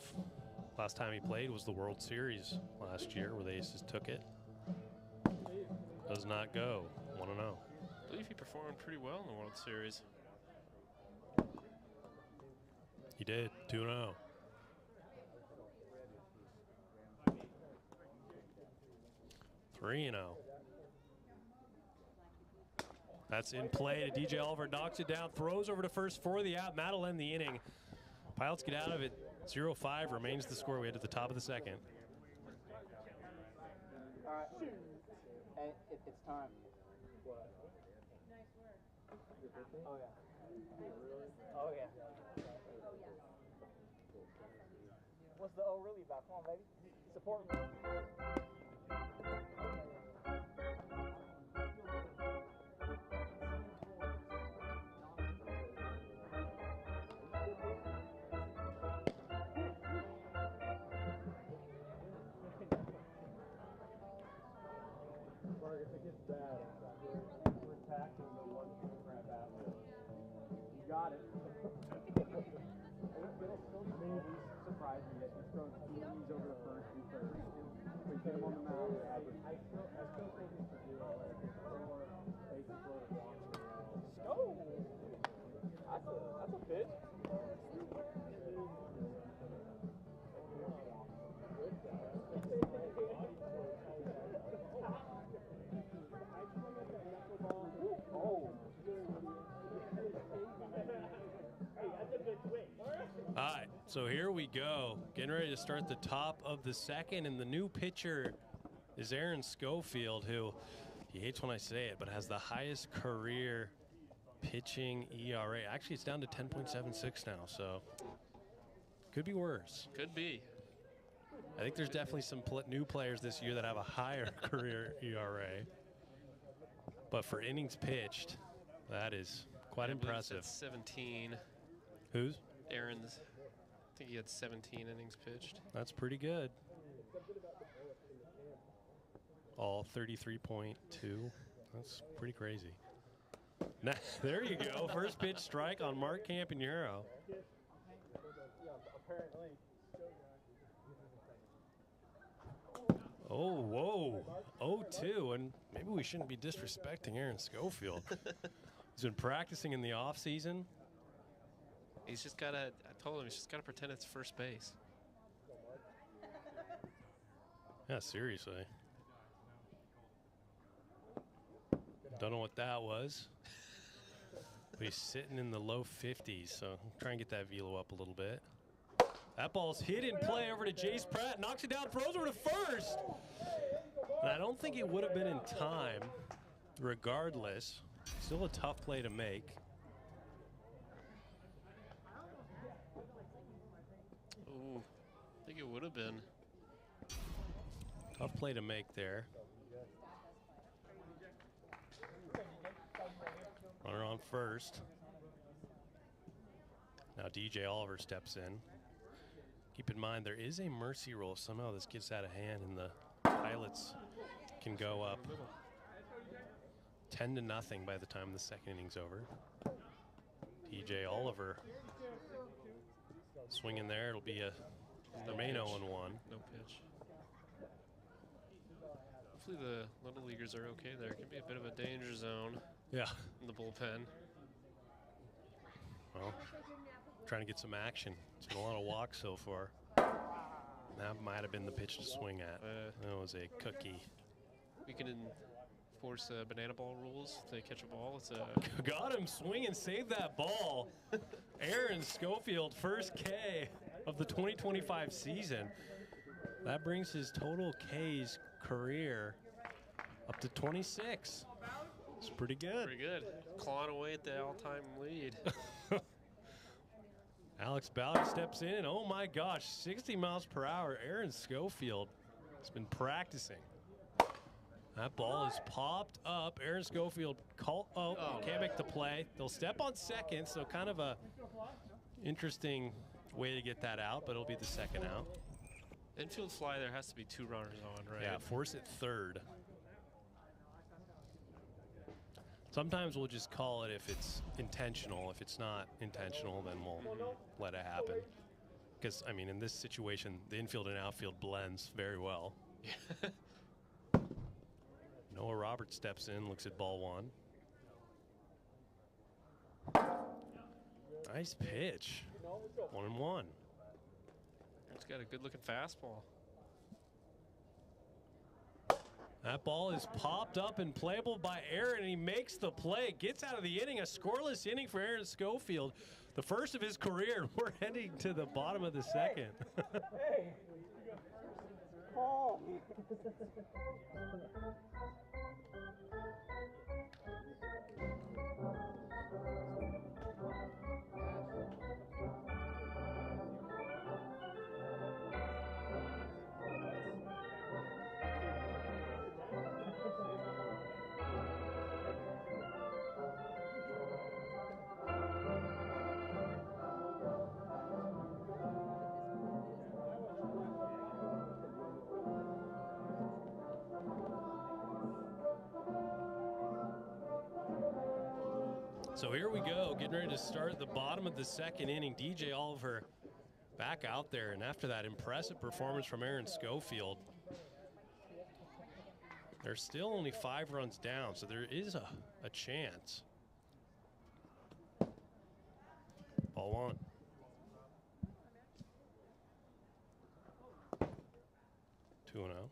Last time he played was the World Series last year where the Aces took it. Does not go. 1-0. I believe he performed pretty well in the World Series. He did. 2-0. 3-0. That's in play to DJ Oliver, knocks it down, throws over to first for the out. Matt'll end the inning. Pilots get out of it. 0-5 remains the score. We head to the top of the second. All right. And it's time. Oh, yeah. Oh, yeah. What's the oh really about? Come on, baby. Support me. If it gets bad, we're attacking the one crap after. You got it. It'll still surprise me that he's thrown 2 innings over the first and third. We get him on the mound. I still think he should do it like 4 bases loaded walks in a row. Oh! That's a pitch. All right, so here we go. Getting ready to start the top of the second, and the new pitcher is Aaron Schofield, who, he hates when I say it, but has the highest career pitching ERA. Actually, it's down to 10.76 now, so could be worse. Could be. I think there's definitely some new players this year that have a higher career ERA. But for innings pitched, that is quite impressive. 17. Who's? Aaron's. I think he had 17 innings pitched. That's pretty good. All 33.2. That's pretty crazy. Now, there you go. First pitch strike on Mark Campanero. Oh, whoa. 0-2. And maybe we shouldn't be disrespecting Aaron Schofield. He's been practicing in the offseason. He's just got to, I told him, he's just got to pretend it's first base. Yeah, seriously. Don't know what that was. But he's sitting in the low 50s, so try and get that velo up a little bit. That ball's hit in play over to Jace Pratt, knocks it down, throws over to first. And I don't think it would have been in time, regardless. Still a tough play to make. Ooh, I think it would have been. Tough play to make there. Runner on first. Now DJ Oliver steps in. Keep in mind there is a mercy rule. If somehow this gets out of hand and the Pilots can go up 10-0 by the time the second inning's over. DJ Oliver swinging there. It'll be a remain 0-1. No pitch. Hopefully the little leaguers are okay there. It can be a bit of a danger zone. Yeah. In the bullpen. Well, trying to get some action. It's been a lot of walks so far. That might have been the pitch to swing at. That was a cookie. We can enforce banana ball rules to catch a ball. It's a got him swinging, save that ball. Aaron Schofield, first K of the 2025 season. That brings his total Ks career up to 26. It's pretty good. Pretty good. Clawing away at the all-time lead. Alex Ballard steps in. Oh my gosh, 60 miles per hour. Aaron Schofield has been practicing. That ball is popped up. Aaron Schofield can't make the play. They'll step on second, so kind of a interesting way to get that out, but it'll be the second out. Infield fly, there has to be 2 runners on, right? Yeah, force it third. Sometimes we'll just call it if it's intentional. If it's not intentional, then we'll let it happen. Because, I mean, in this situation, the infield and outfield blends very well. Noah Roberts steps in, looks at ball 1. Nice pitch. 1-1. He's got a good-looking fastball. That ball is popped up and playable by Aaron, and he makes the play. Gets out of the inning, a scoreless inning for Aaron Schofield. The first of his career. We're heading to the bottom of the second. Hey! Paul! So here we go, getting ready to start the bottom of the second inning. DJ Oliver back out there, and after that impressive performance from Aaron Schofield, they're still only 5 runs down, so there is a chance. Ball 1. 2-0.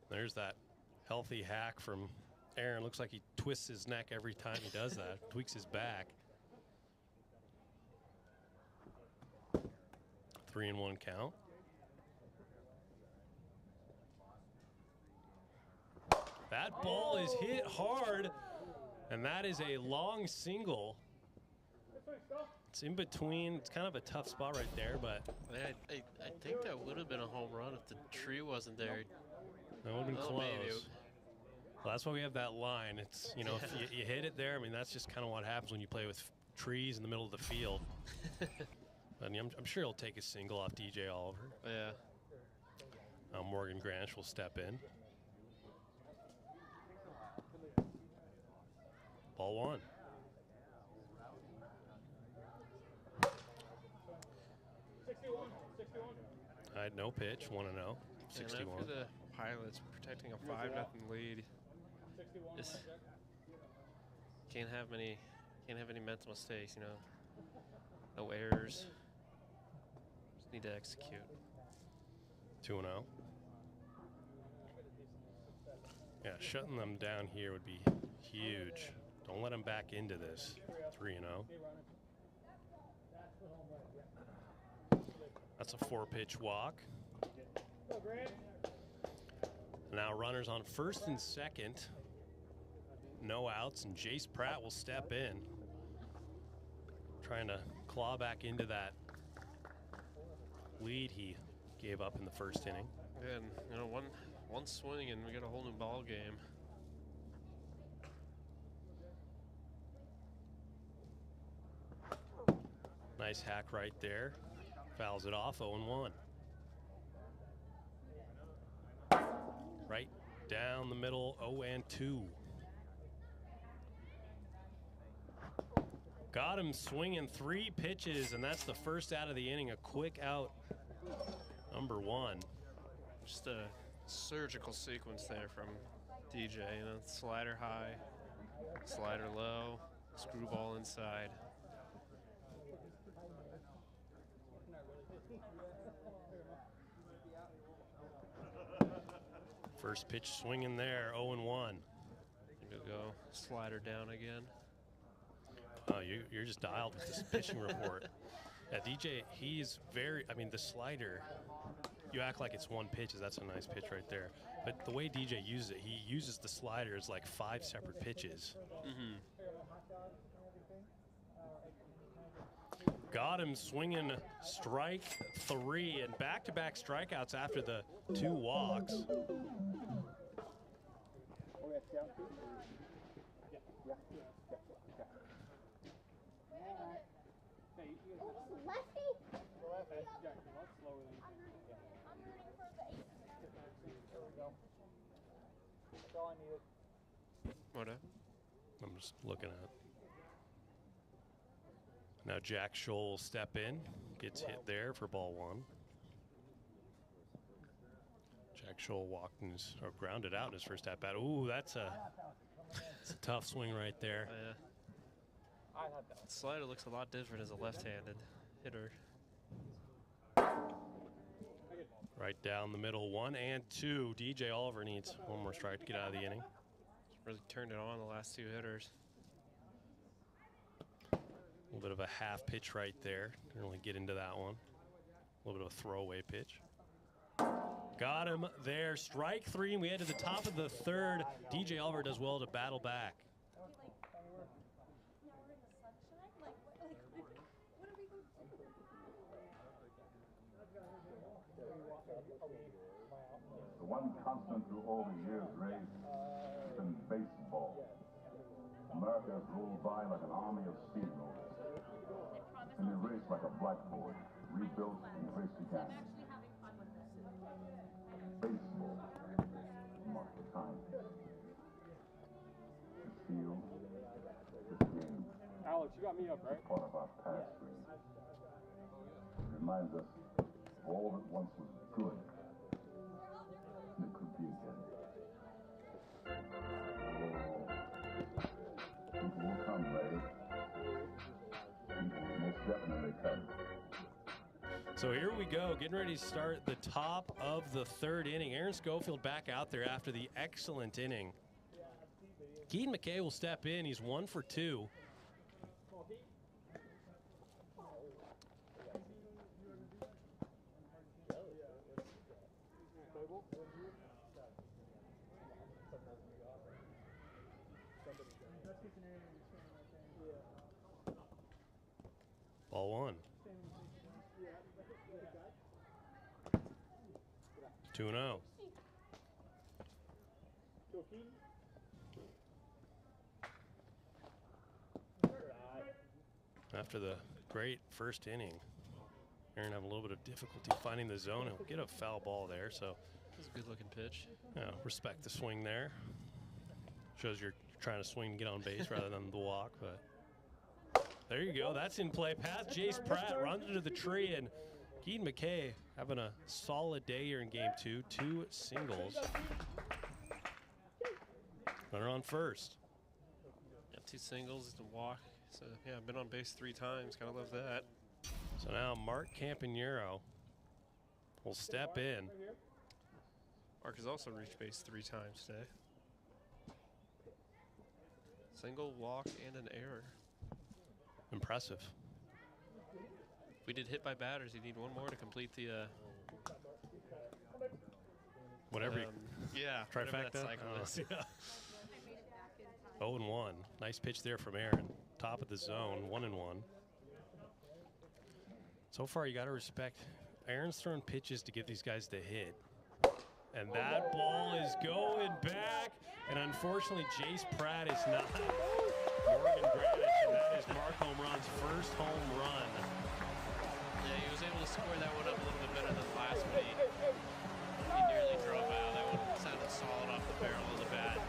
There's that healthy hack from Aaron. Looks like he twists his neck every time he does that. Tweaks his back. 3-1 count. That ball is hit hard, and that is a long single. It's in between. It's kind of a tough spot right there, but I think that would have been a home run if the tree wasn't there. That would have been close. Maybe. Well, that's why we have that line. It's, you know, if you hit it there, I mean, that's just kind of what happens when you play with trees in the middle of the field. I mean, I'm sure he'll take a single off DJ Oliver. Yeah. Morgan Granish will step in. Ball 1. All right, no pitch, 1-0, 61. And after the Pilots protecting a 5-0 lead, just can't have any mental mistakes, you know. No errors. Just need to execute. 2-0. Yeah, shutting them down here would be huge. Don't let them back into this. 3-0. That's a 4-pitch walk. Now runners on first and second. No outs, and Jace Pratt will step in. Trying to claw back into that lead he gave up in the first inning. And, you know, one swing and we got a whole new ball game. Nice hack right there. Fouls it off, 0-1. Right down the middle, 0-2. Got him swinging 3 pitches, and that's the first out of the inning. A quick out, number 1. Just a surgical sequence there from DJ. You know, slider high, slider low, screwball inside. First pitch swinging there, 0-1. Here we go, slider down again. Oh, you're just dialed with this pitching report. Yeah, DJ, he's very, I mean, the slider, you act like it's one pitch, that's a nice pitch right there. But the way DJ uses it, he uses the slider as like 5 separate pitches. Mm-hmm. Got him swinging strike 3, and back-to-back strikeouts after the 2 walks. What up? I'm just looking at it. Now Jack Scholl will step in, gets hit there for ball 1. Jack Scholl walked in his, or grounded out in his first at bat. Ooh, that's a tough swing right there. Yeah. Slider looks a lot different as a left-handed hitter. Right down the middle, 1 and 2. DJ Oliver needs one more strike to get out of the inning. Really turned it on the last 2 hitters. A little bit of a half pitch right there. Didn't really get into that one. A little bit of a throwaway pitch. Got him there. Strike 3, and we head to the top of the 3rd. DJ Oliver does well to battle back. The one constant through all the years, Ray, has been baseball. America has rolled by like an army of steamrollers, and erased like a blackboard, rebuilt and erased again. Baseball marks the time. The field, the game. Alex, you got me up, right? Part of our past, Ray. It reminds us all that once was good. It could be again. People will come, Ray. People will most definitely come. So here we go, getting ready to start the top of the 3rd inning. Aaron Schofield back out there after the excellent inning. Keaton McKay will step in. He's 1 for 2. Ball 1. 2-0. After the great first inning, Aaron having a little bit of difficulty finding the zone. He'll get a foul ball there, so. That's a good looking pitch. Yeah, respect the swing there. Shows you're trying to swing and get on base rather than the walk, but. There you go, that's in play. Past Jace Pratt, runs into the tree, and Keaton McKay having a solid day here in game 2. 2 singles. Runner on first. Yeah, 2 singles, the walk. So yeah, I've been on base 3 times. Gotta love that. So now Mark Campanero will step in. Mark has also reached base 3 times today. Single, walk, and an error. Impressive. If we did hit by batters, you need 1 more to complete the whatever. Yeah, trifecta. That cycle is. Yeah. 0-1. Nice pitch there from Aaron. Top of the zone, 1-1. So far, you got to respect. Aaron's throwing pitches to get these guys to hit. And that ball is going back. And unfortunately, Jace Pratt is not. Morgan Greenwich, and that is Mark Home Run's first home run. Yeah, he was able to score that one up a little bit better than last one. He nearly drove out. That one sounded solid off the barrel of the bat.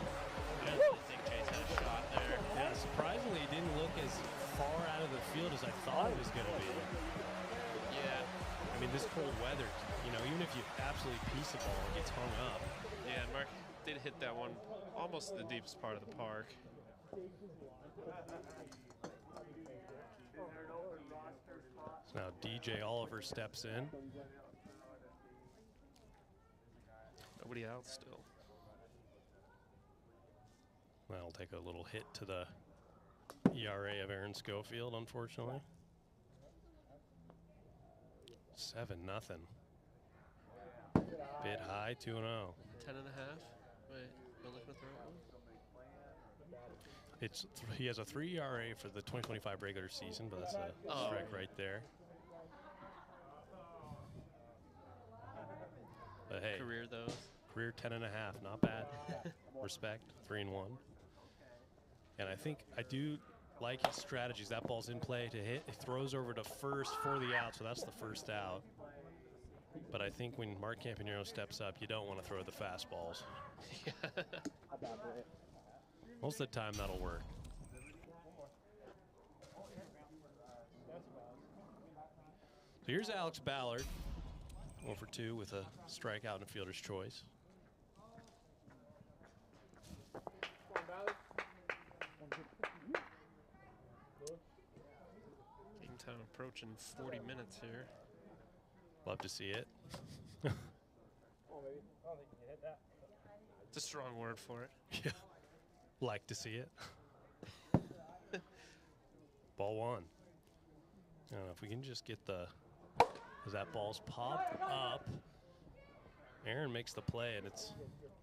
I didn't think Jace had a shot there. Yeah, surprisingly, it didn't look as far out of the field as I thought it was going to be. Yeah. I mean, this cold weather, you know, even if you absolutely piece the ball, it gets hung up. Yeah, and Mark did hit that one almost to the deepest part of the park. So now DJ Oliver steps in. Nobody out still. That'll take a little hit to the ERA of Aaron Schofield, unfortunately. 7-0. Bit high, 2-0. 10.5. Wait, am I looking at the right one? He has a 3 ERA for the 2025 regular season, but that's a strike right there. But hey, Career those. Career 10.5, not bad. Respect, 3-1. And I think I do like his strategies. That ball's in play to hit. It throws over to first for the out, so that's the first out. But I think when Mark Campanero steps up, you don't want to throw the fastballs. Most of the time, that'll work. So here's Alex Ballard, 0 for 2 with a strikeout and a fielder's choice. Game time approaching 40 minutes here. Love to see it. baby. I don't think you can hit that. It's a strong word for it. Yeah. Like to see it. Ball one. I don't know if we can just get the, as that ball's popped up, Aaron makes the play, and it's,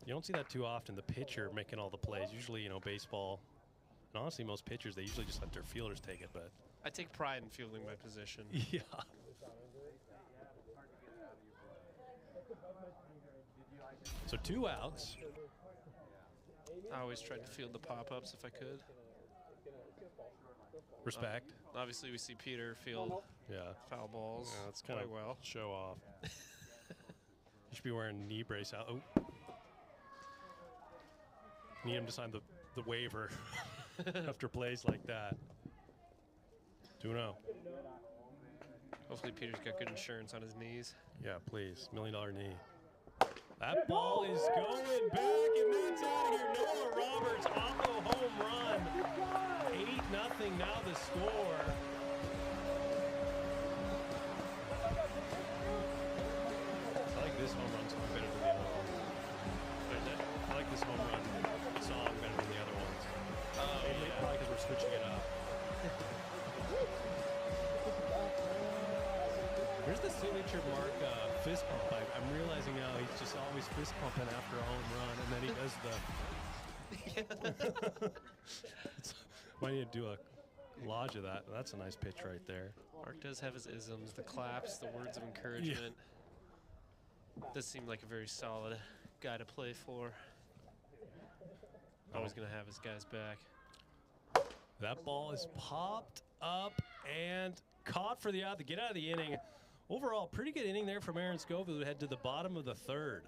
you don't see that too often, the pitcher making all the plays. Usually, you know, baseball, and honestly, most pitchers, they usually just let their fielders take it, but. I take pride in fielding my position. Yeah. So 2 outs. I always tried to field the pop-ups if I could. Respect. Obviously, we see Peter field foul balls. Yeah, that's kind of well. Show off. You should be wearing knee brace out. Oh. Need him to sign the waiver after plays like that. 2-0. Hopefully Peter's got good insurance on his knees. Yeah, please. $1 million knee. That ball is going back, and that's out of here. Noah Roberts off a home run. 8-0 now the score. I like this home run song better than the other one. I like this home run song better than the other ones. Yeah. Probably because we're switching it up. Where's the signature mark fist pump? I'm realizing now he's just always fist pumping after a home run, and then he does the. Might need to do a collage of that. That's a nice pitch right there. Mark does have his isms, the claps, the words of encouragement. Does seem like a very solid guy to play for. Always going to have his guys back. That ball is popped up and caught for the out to get out of the inning. Overall, pretty good inning there from Aaron Scoville, who head to the bottom of the 3rd.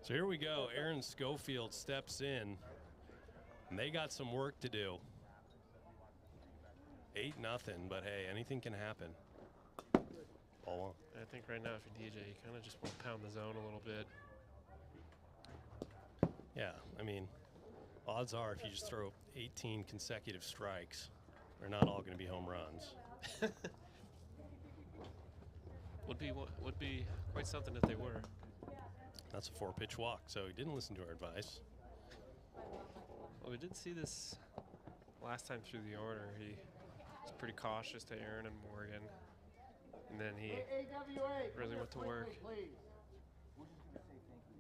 So here we go. Aaron Schofield steps in, and they got some work to do. 8-0, but hey, anything can happen. Ball one. I think right now, if you're DJ, you kind of just want to pound the zone a little bit. Yeah, I mean, odds are if you just throw 18 consecutive strikes, they're not all going to be home runs. Would be quite something if they were. That's a 4-pitch walk, so he didn't listen to our advice. Well, we did see this last time through the order. He was pretty cautious to Aaron and Morgan, and then he really went to work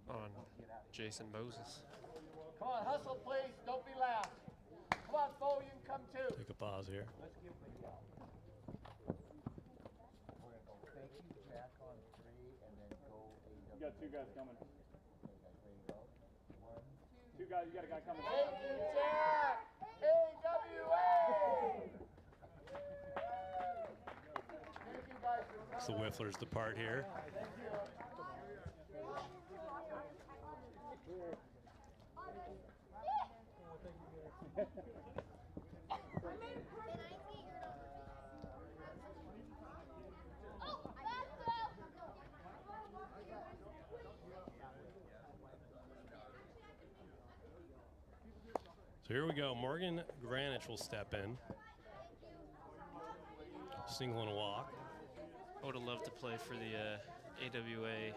on Jason Moses. Come on, hustle, please. Don't be loud. Come on, Bo, you can come too. Take a pause here. You got 2 guys coming. 2 guys, you got a guy coming. Thank you, Jack. AWA. Thank you guys for coming. It's the Wifflers depart here. Thank you. So here we go. Morgan Granich will step in. Single and a walk. I would have loved to play for the AWA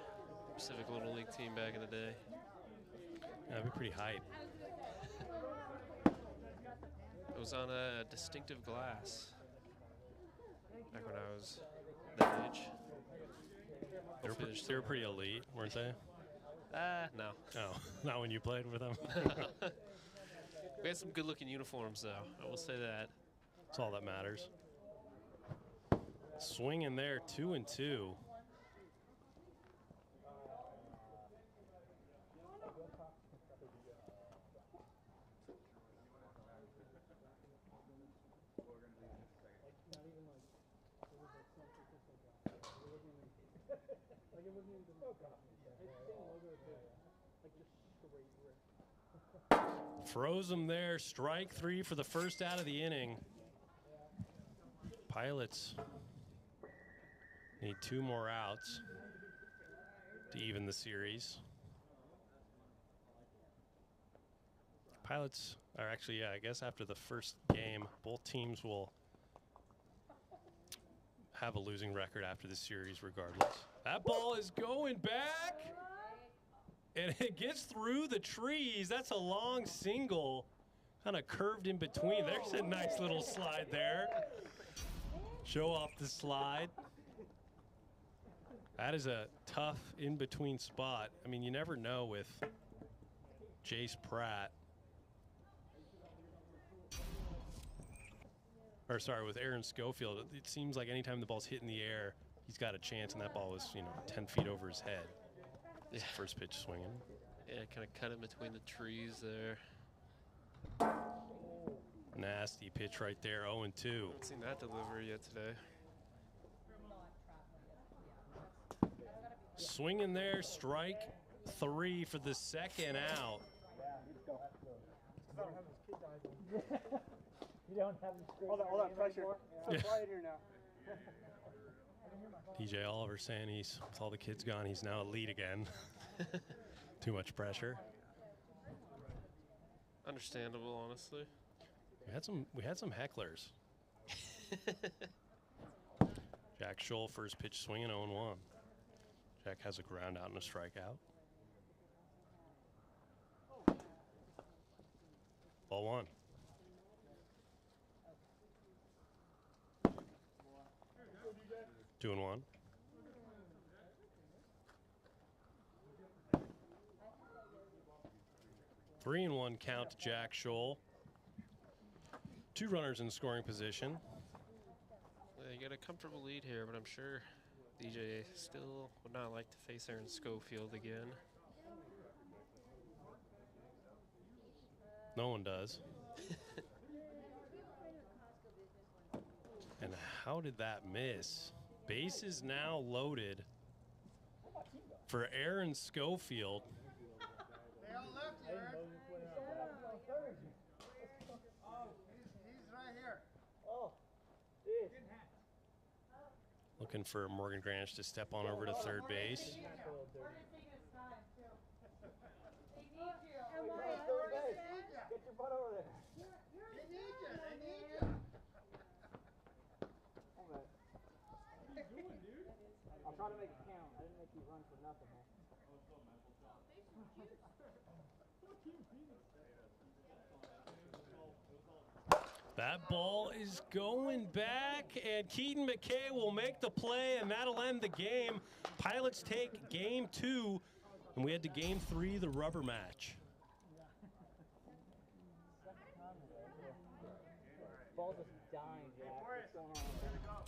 Pacific Little League team back in the day. Yeah, that'd be pretty hype. It was on a distinctive glass back when I was that age. They were pretty elite, weren't they? No. No, not when you played with them. We had some good-looking uniforms, though. I will say that. That's all that matters. Swing in there, 2-2. Froze him there. Strike 3 for the first out of the inning. Pilots need 2 more outs to even the series. Pilots are actually, yeah, I guess after the first game, both teams will have a losing record after the series regardless. That ball is going back. And it gets through the trees. That's a long single. Kind of curved in between. There's a nice little slide there. Show off the slide. That is a tough in-between spot. I mean, you never know with Jace Pratt. Or sorry, with Aaron Schofield. It seems like anytime the ball's hit in the air, he's got a chance, and that ball was, 10 feet over his head. Yeah. First pitch swinging. Yeah, kind of cut in between the trees there. Nasty pitch right there, 0-2. Haven't seen that delivery yet today. Swinging there, strike 3 for the second out. You don't have all that pressure. It's so quiet here now. DJ Oliver saying he's, with all the kids gone, he's now a lead again. Too much pressure. Understandable, honestly. We had some hecklers. Jack Scholl, first pitch swinging, 0-1. Jack has a ground out and a strikeout. Ball 1. Two and 1. Three and 1 count to Jack Scholl. 2 runners in scoring position. Well, you got a comfortable lead here, but I'm sure DJ still would not like to face Aaron Schofield again. No one does. And how did that miss? Bases now loaded for Aaron Schofield. They all left you, Eric. Oh, he's right here. Oh, Looking for Morgan Granish to step on over to third base. Get your butt over there. They need you. They need you. I'm trying to make it count. I didn't make you run for nothing, man. That ball is going back, and Keaton McKay will make the play, and that'll end the game. Pilots take game 2, and we head to game 3, the rubber match. Ball's just dying, Jack. What's going on?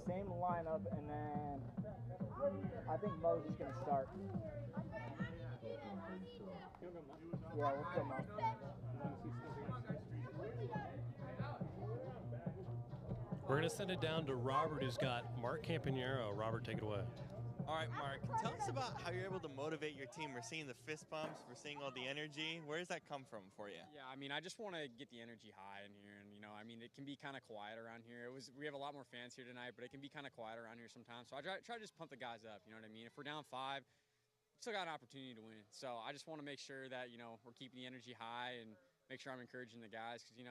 Same lineup, and then I think Mo's just gonna start. Yeah, we'll put Mo. We're gonna send it down to Robert, who's got Mark Campanero. Robert, take it away. All right, Mark, tell us about how you're able to motivate your team. We're seeing the fist bumps, we're seeing all the energy. Where does that come from for you? Yeah, I mean, I just want to get the energy high in here, and I mean, it can be kind of quiet around here. We have a lot more fans here tonight, but it can be kind of quiet around here sometimes. So I try to just pump the guys up. You know what I mean? If we're down 5, we still got an opportunity to win. So I just want to make sure that we're keeping the energy high and make sure I'm encouraging the guys because you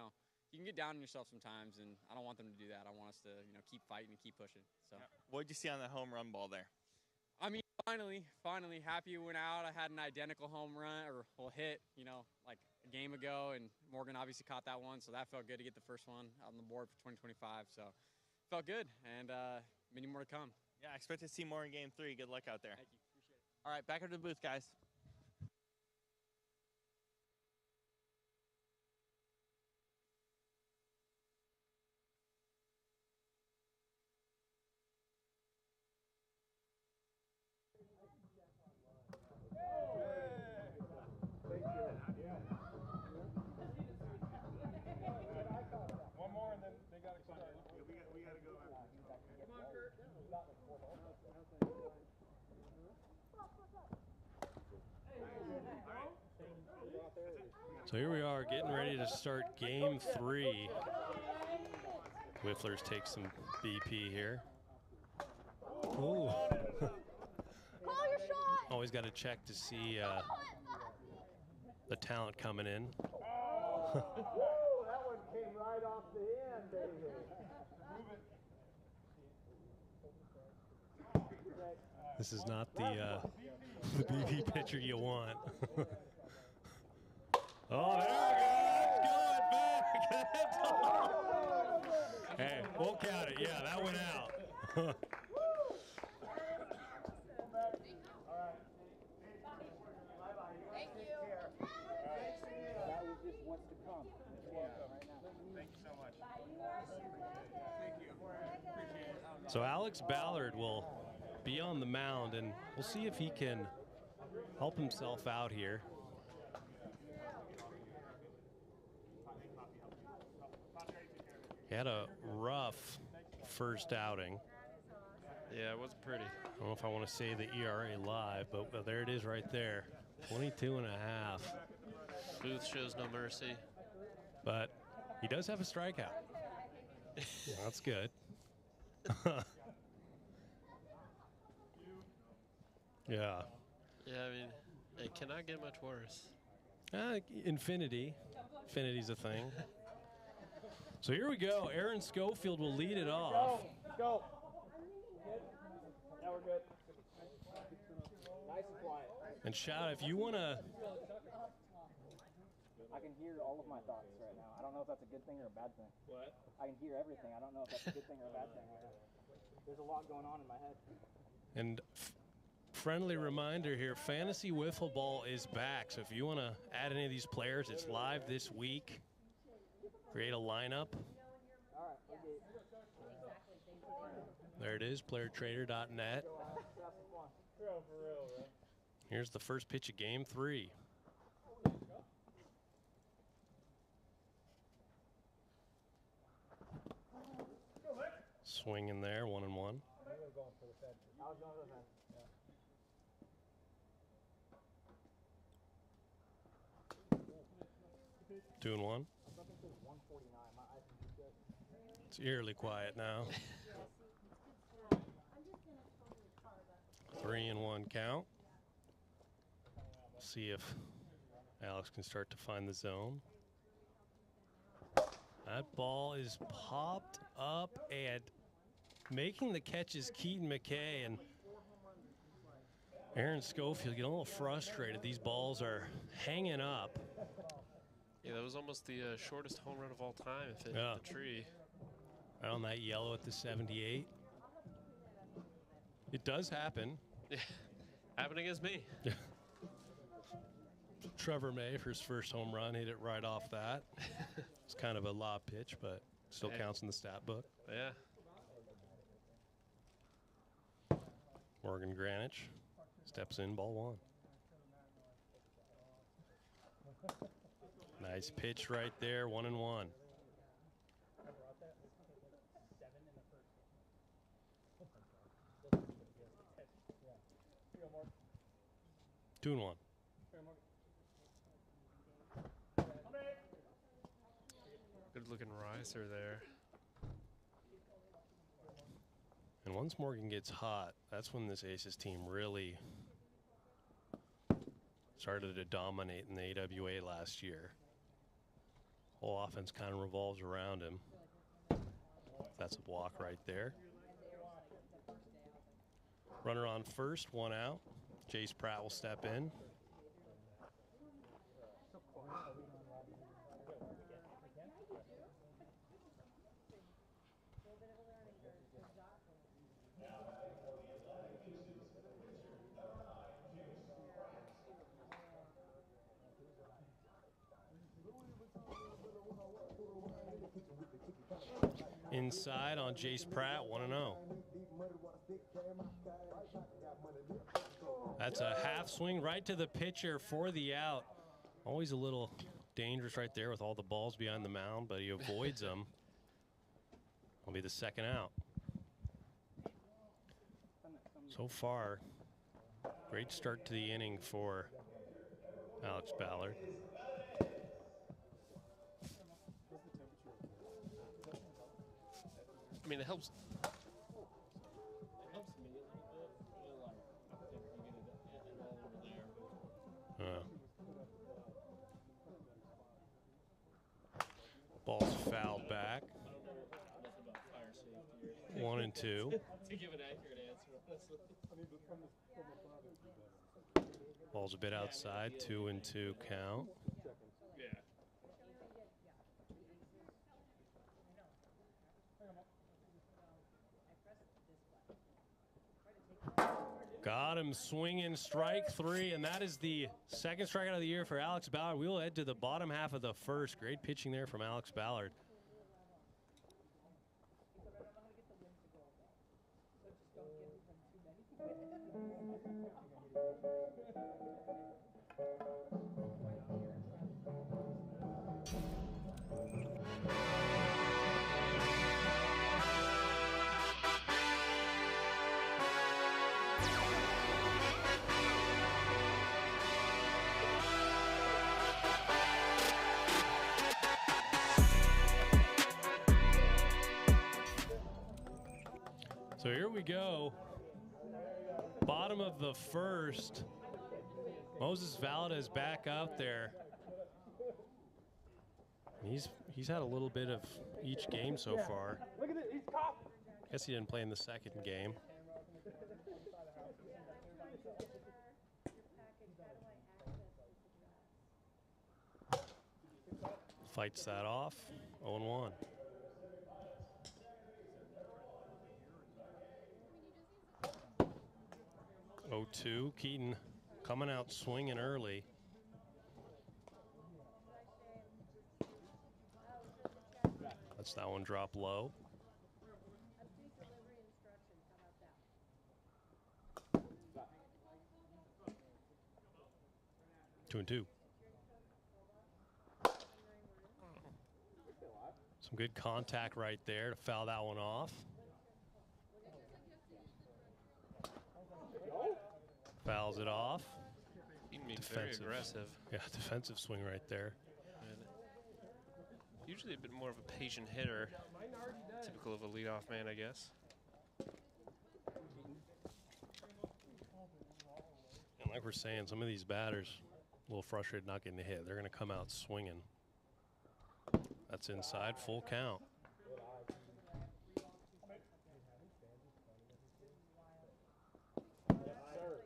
can get down on yourself sometimes, and I don't want them to do that. I want us to keep fighting and keep pushing. So what did you see on that home run ball there? I mean, finally happy it went out. I had an identical home run hit, like a game ago, and Morgan obviously caught that one, so that felt good to get the first one on the board for 2025. So felt good, and many more to come. Yeah, I expect to see more in Game 3. Good luck out there. Thank you. Appreciate it. All right, back up to the booth, guys. One more and then they got to start. We got to go after. Come on, Kurt. So here we are getting ready to start Game 3. Wifflers take some BP here. Ooh. Always got to check to see the talent coming in. Oh, that one came right off the end, baby. This is not the BP pitcher you want. Oh, there we go. Good, man. Hey, we'll count it. Yeah, that went out. Thank you. That was just what's to come. Right now. Thank you so much. So Alex Ballard will be on the mound, and we'll see if he can help himself out here. He had a rough first outing. Yeah, it wasn't pretty. I don't know if I want to say the ERA live, but there it is right there. 22.5. Booth shows no mercy. But he does have a strikeout. That's good. Yeah. Yeah, I mean, it cannot get much worse. Infinity. Infinity's a thing. So here we go. Aaron Schofield will lead it off. Go. Now we're good. Nice and quiet. And shout, if you want to... I can hear all of my thoughts right now. I don't know if that's a good thing or a bad thing. What? I can hear everything. I don't know if that's a good thing or a bad thing. There's a lot going on in my head. And friendly reminder here, Fantasy Wiffle Ball is back. So if you want to add any of these players, it's live this week. Create a lineup. All right. There it is, playertrader.net. Here's the first pitch of Game 3. Swing in there, 1-1. I was going for the Fed. 2-1. It's eerily quiet now. 3-1 count. See if Alex can start to find the zone. That ball is popped up, and making the catch is Keaton McKay, and Aaron Schofield getting a little frustrated. These balls are hanging up. Yeah, that was almost the shortest home run of all time if it hit the tree. Right on that yellow at the 78. It does happen. Yeah, happened against me. Trevor May for his first home run hit it right off that. It's kind of a lob pitch, but still counts in the stat book. Yeah. Morgan Granich steps in, ball 1. Nice pitch right there, 1-1. 2-1. Good looking riser there. And once Morgan gets hot, that's when this Aces team really started to dominate in the AWA last year. Whole offense kind of revolves around him. That's a block right there. Runner on first, 1 out. Jace Pratt will step in. Inside on Jace Pratt, 1-0. That's a half swing right to the pitcher for the out. Always a little dangerous right there with all the balls behind the mound, but he avoids them. Will be the second out. So far, great start to the inning for Alex Ballard. I mean, it helps. Ball's fouled back. 1 and 2. To give an accurate answer, Ball's a bit outside. 2 and 2 count. Yeah. Got him swinging, strike 3, and that is the second strikeout of the year for Alex Ballard. We will head to the bottom half of the first. Great pitching there from Alex Ballard. So here we go. Bottom of the first. Moses Valdez back out there. He's had a little bit of each game so far. Look at it, he's caught. Guess he didn't play in the second game. Fights that off. 0-1. Oh, 2. Keaton coming out swinging early. Lets that one drop low. 2 and 2. Some good contact right there to foul that one off. Fouls it off. Very aggressive. Yeah, defensive swing right there. And usually a bit more of a patient hitter. Typical of a leadoff man, I guess. And like we're saying, some of these batters a little frustrated not getting the hit. They're going to come out swinging. That's inside, full count.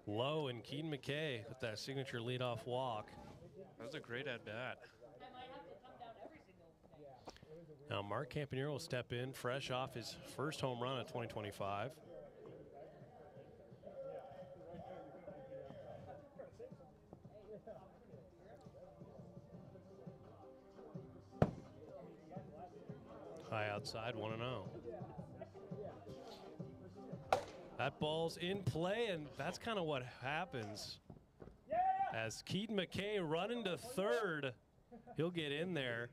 Low and Keaton McKay with that signature leadoff walk. That was a great at-bat. Now Mark Campanero will step in fresh off his first home run of 2025. High outside, 1-0. That ball's in play, and that's kind of what happens. As Keaton McKay running to third, he'll get in there.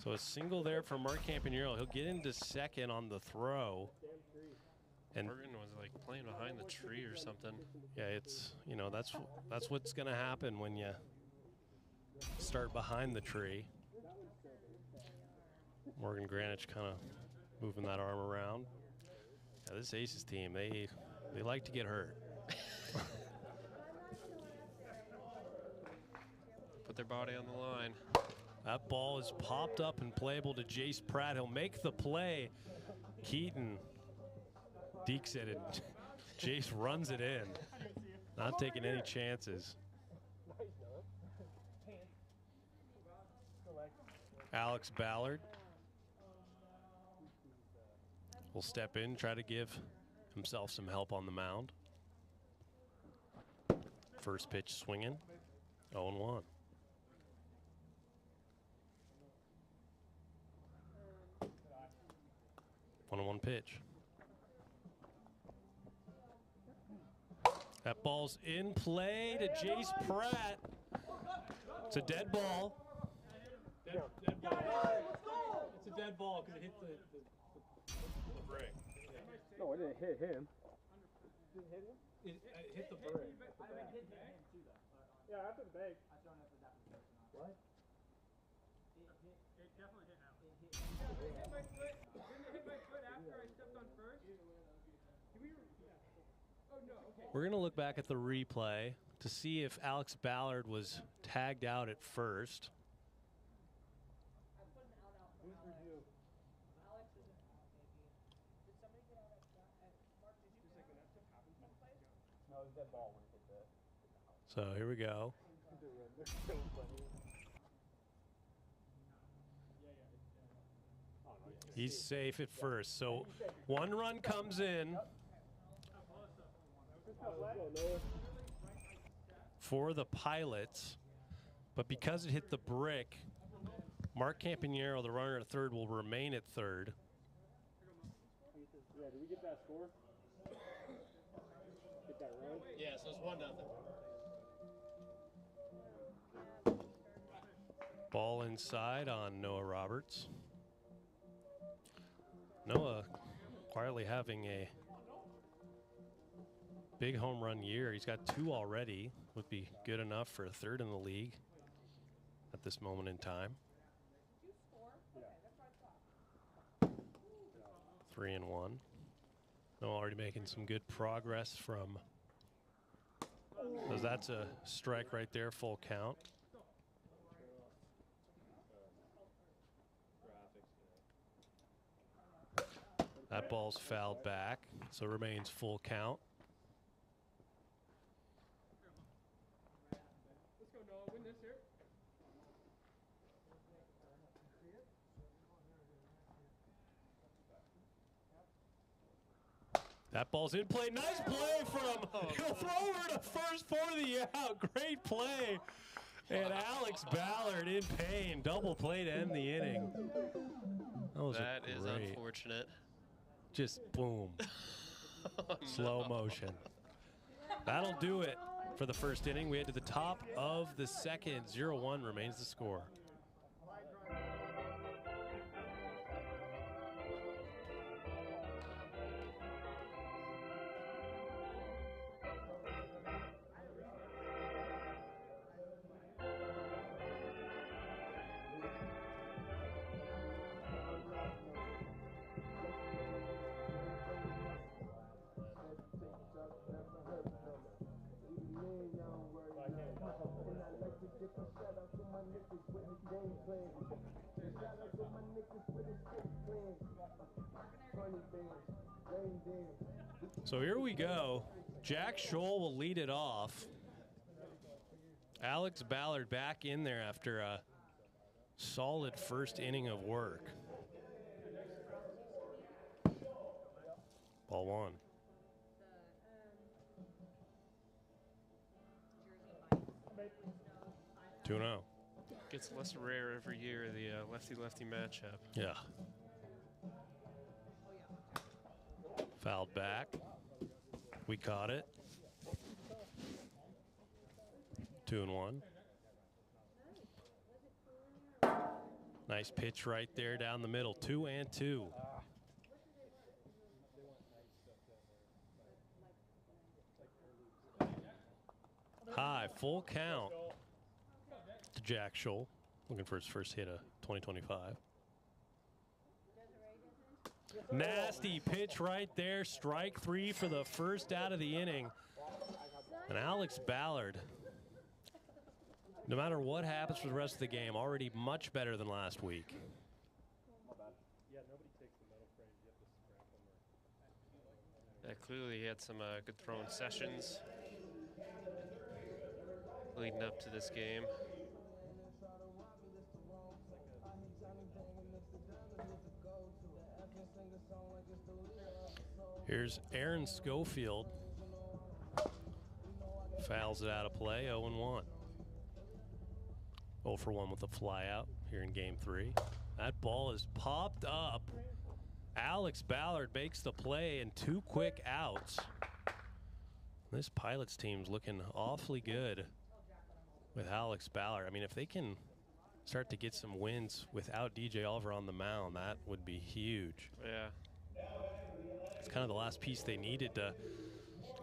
So a single there for Mark Campanero. He'll get into second on the throw. And Morgan was like playing behind the tree or something. Yeah, it's, you know, that's what's going to happen when you start behind the tree. Morgan Greenwich kind of moving that arm around. Yeah, this Aces team, they like to get hurt. Put their body on the line. That ball is popped up and playable to Jace Pratt. He'll make the play. Keaton dekes it, and Jace runs it in. Not taking any chances. Alex Ballard will step in, try to give himself some help on the mound. First pitch swinging, 0-1. One pitch. That ball's in play to Jace Pratt. It's a dead ball. Dead ball. It's a dead ball because it hit the brick. No, it didn't hit him. Didn't hit him? It hit the brick. Yeah, after the bag. I don't know if it was after the bag or not. What? It definitely hit Alex. It hit my foot. Didn't it hit my foot after I stepped on first? Oh, no, okay. We're going to look back at the replay to see if Alex Ballard was tagged out at first. So here we go. He's safe at first. So one run comes in for the Pilots, but because it hit the brick, Mark Campanero, the runner at third, will remain at third. Yeah, did we get that score? Get that run? Yeah, so it's 1-0. Ball inside on Noah Roberts. Noah quietly having a big home run year. He's got 2 already. Would be good enough for a third in the league at this moment in time. 3-1. Noah already making some good progress from. So that's a strike right there, full count. That ball's fouled back, so remains full count. Let's go, Noah. Win this here. That ball's in play. Nice play from. He'll throw her to first for the out. Great play. And Alex Ballard in pain. Double play to end the inning. That is unfortunate. Just boom. Slow motion. That'll do it for the first inning. We head to the top of the second. 0-1 remains the score. So here we go. Jack Scholl will lead it off. Alex Ballard back in there after a solid first inning of work. Ball one. 2-0. Gets less rare every year, the lefty-lefty matchup. Yeah. Fouled back. We caught it. 2-1. Nice pitch right there down the middle. 2-2. High, full count to Jack Scholl, looking for his first hit of 2025. Nasty pitch right there. Strike 3 for the first out of the inning. And Alex Ballard, no matter what happens for the rest of the game, already much better than last week. Yeah, clearly he had some good throwing sessions leading up to this game. Here's Aaron Schofield. Fouls it out of play, 0-1. 0 for 1 with a fly out here in game 3. That ball is popped up. Alex Ballard makes the play and 2 quick outs. This Pilots team's looking awfully good with Alex Ballard. I mean, if they can start to get some wins without DJ Oliver on the mound, that would be huge. Yeah. It's kind of the last piece they needed to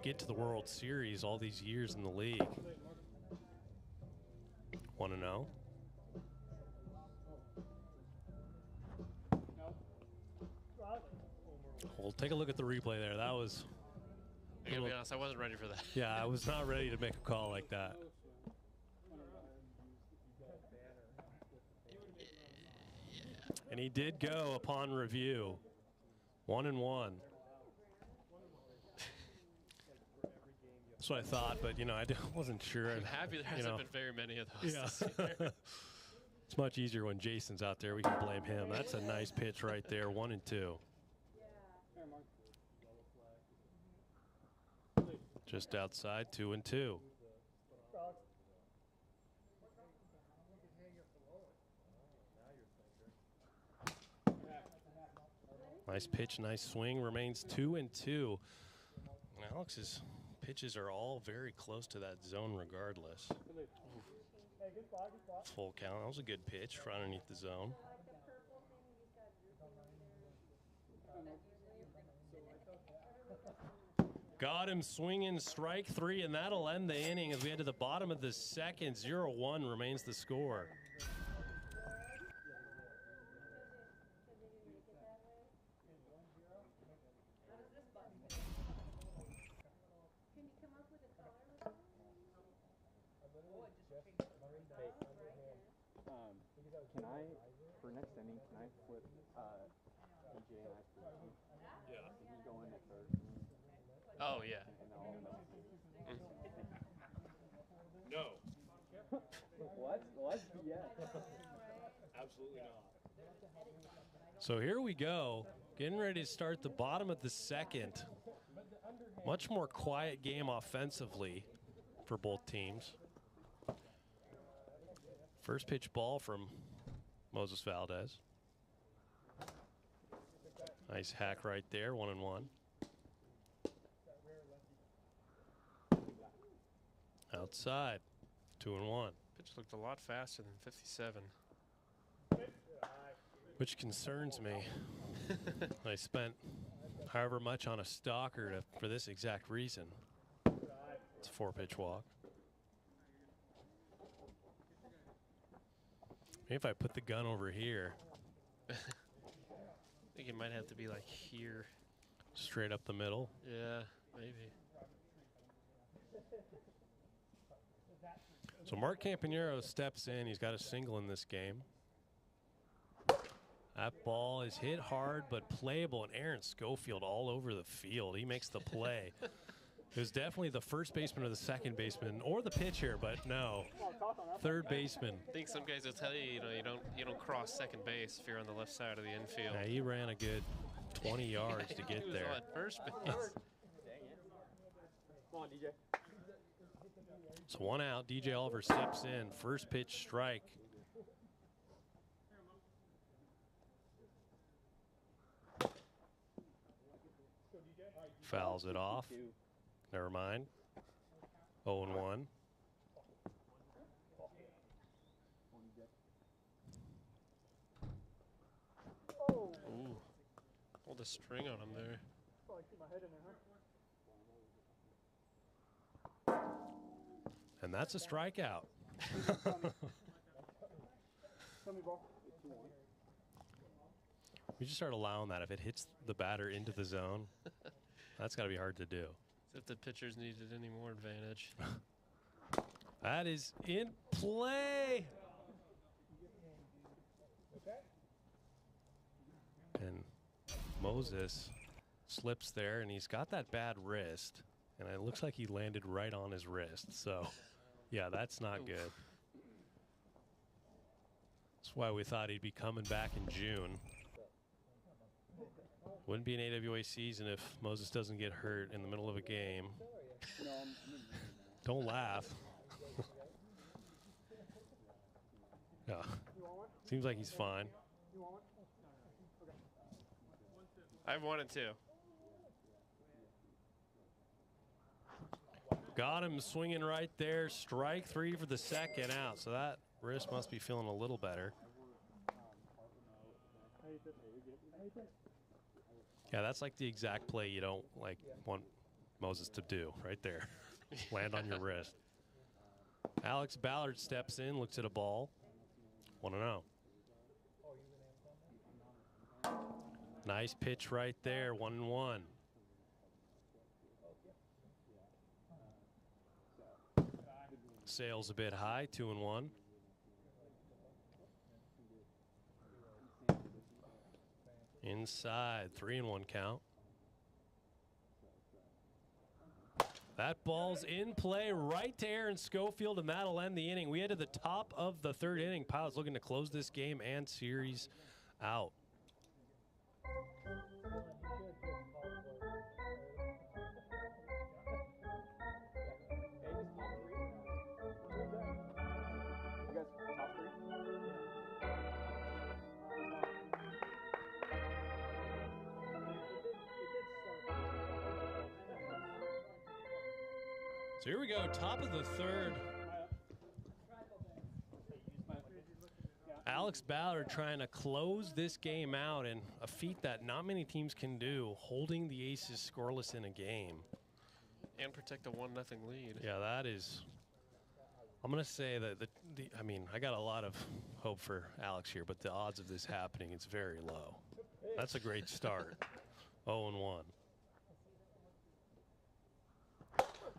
get to the World Series all these years in the league. 1-0. We'll take a look at the replay there. That was... I gotta be honest, I wasn't ready for that. Yeah, I was not ready to make a call like that. And he did go upon review. 1-1. That's what I thought, but, you know, I wasn't sure. I'm happy there hasn't been very many of those this year. It's much easier when Jason's out there. We can blame him. That's a nice pitch right there, 1-2. Just outside, 2-2. Nice pitch, nice swing. Remains 2-2. Alex's pitches are all very close to that zone regardless. Full count. That was a good pitch for underneath the zone. Got him swinging, strike 3, and that'll end the inning as we head to the bottom of the second. 0-1 remains the score. Can I, for next inning, can I flip DJ and I flip him? Yeah. Can he go in at third? Oh, yeah. No. What? What? Yeah. Absolutely not. So here we go. Getting ready to start the bottom of the second. Much more quiet game offensively for both teams. First pitch ball from Moses Valdez. Nice hack right there, 1-1. Outside, 2-1. Pitch looked a lot faster than 57. Which concerns me. I spent however much on a stalker for this exact reason. It's a 4-pitch walk. Maybe if I put the gun over here. I think it might have to be like here. Straight up the middle. Yeah, maybe. So Mark Campanero steps in. He's got a single in this game. That ball is hit hard but playable, and Aaron Schofield all over the field. He makes the play. It was definitely the first baseman or the second baseman or the pitcher, but no, third baseman. I think some guys will tell you, you don't cross second base if you're on the left side of the infield. Yeah, he ran a good 20 yards to get he was there. on first base. Come on, DJ. So 1 out. DJ Oliver steps in. First pitch strike. Fouls it off. Never mind. 0-1. Ooh. Pulled a string on him there. And that's a strikeout. We just start allowing that. If it hits the batter into the zone, that's got to be hard to do. As if the pitchers needed any more advantage. That is in play. And Moses slips there, and he's got that bad wrist. And it looks like he landed right on his wrist. So, yeah, that's not good. That's why we thought he'd be coming back in June. Wouldn't be an AWA season if Moses doesn't get hurt in the middle of a game. Don't laugh. Yeah. Seems like he's fine. I've wanted to. Got him swinging right there. Strike 3 for the second out. So that wrist must be feeling a little better. Yeah, that's like the exact play you don't want Moses to do right there. Land on your wrist. Alex Ballard steps in, looks at a ball. 1-0. Nice pitch right there. 1-1. Sales a bit high. 2-1. Inside. 3-1 count. That ball's in play right to Aaron Schofield, and that'll end the inning. We head to the top of the third inning. Pilots looking to close this game and series out. So here we go, top of the third. Alex Ballard trying to close this game out, and a feat that not many teams can do, holding the Aces scoreless in a game. And protect a 1-0 lead. Yeah, that is, I'm going to say that, I mean, I got a lot of hope for Alex here, but the odds of this happening, it's very low. That's a great start. 0-1.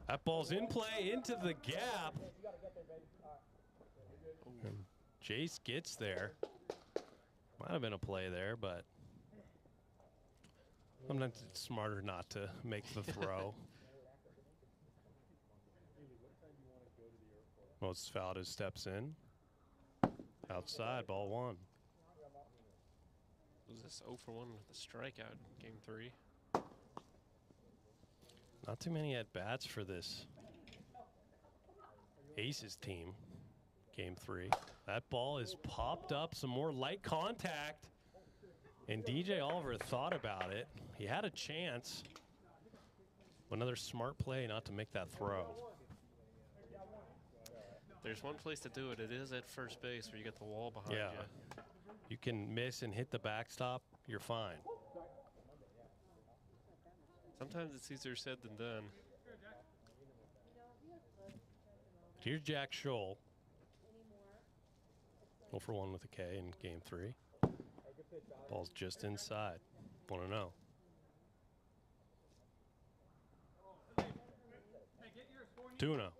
That ball's in play into the gap. And Jace gets there. Might have been a play there, but sometimes it's smarter not to make the throw. Moses Valdez steps in. Outside, ball 1. Was this 0 for 1 with a strikeout in game 3? Not too many at-bats for this Aces team, game 3. That ball is popped up, some more light contact, and DJ Oliver thought about it. He had a chance. Another smart play not to make that throw. There's one place to do it. It is at first base where you get the wall behind you. You can miss and hit the backstop, you're fine. Sometimes it's easier said than done. Here's Jack Scholl. 0 for 1 with a K in game 3. Ball's just inside. 1-0. Tuna.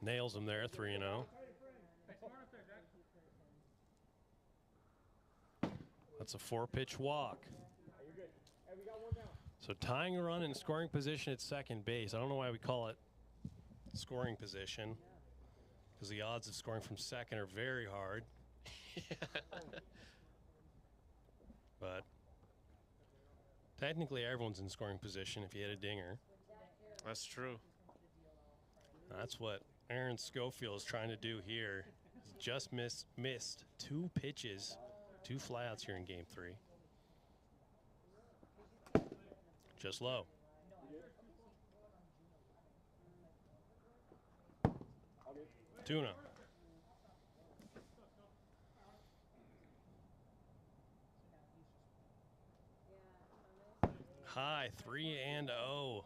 Nails him there, 3-0. That's a 4-pitch walk. So tying a run in scoring position at second base. I don't know why we call it scoring position, because the odds of scoring from second are very hard. But technically everyone's in scoring position if you hit a dinger. That's true. That's what Aaron Schofield is trying to do here. He's just missed 2 pitches. 2 flyouts here in game 3. Just low. Tuna. tie, 3-0.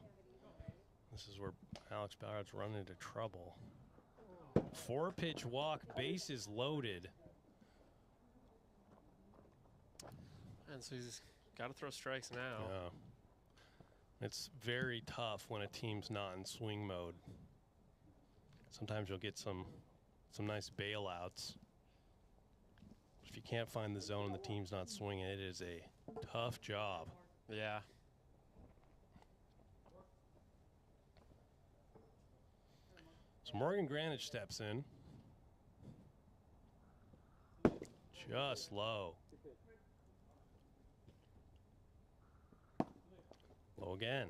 This is where Alex Ballard's run into trouble. 4-pitch walk, bases loaded. And so he's got to throw strikes now. Yeah. It's very tough when a team's not in swing mode. Sometimes you'll get some nice bailouts. If you can't find the zone and the team's not swinging, it is a tough job. Yeah. So Morgan Granich steps in. Just low. Low again.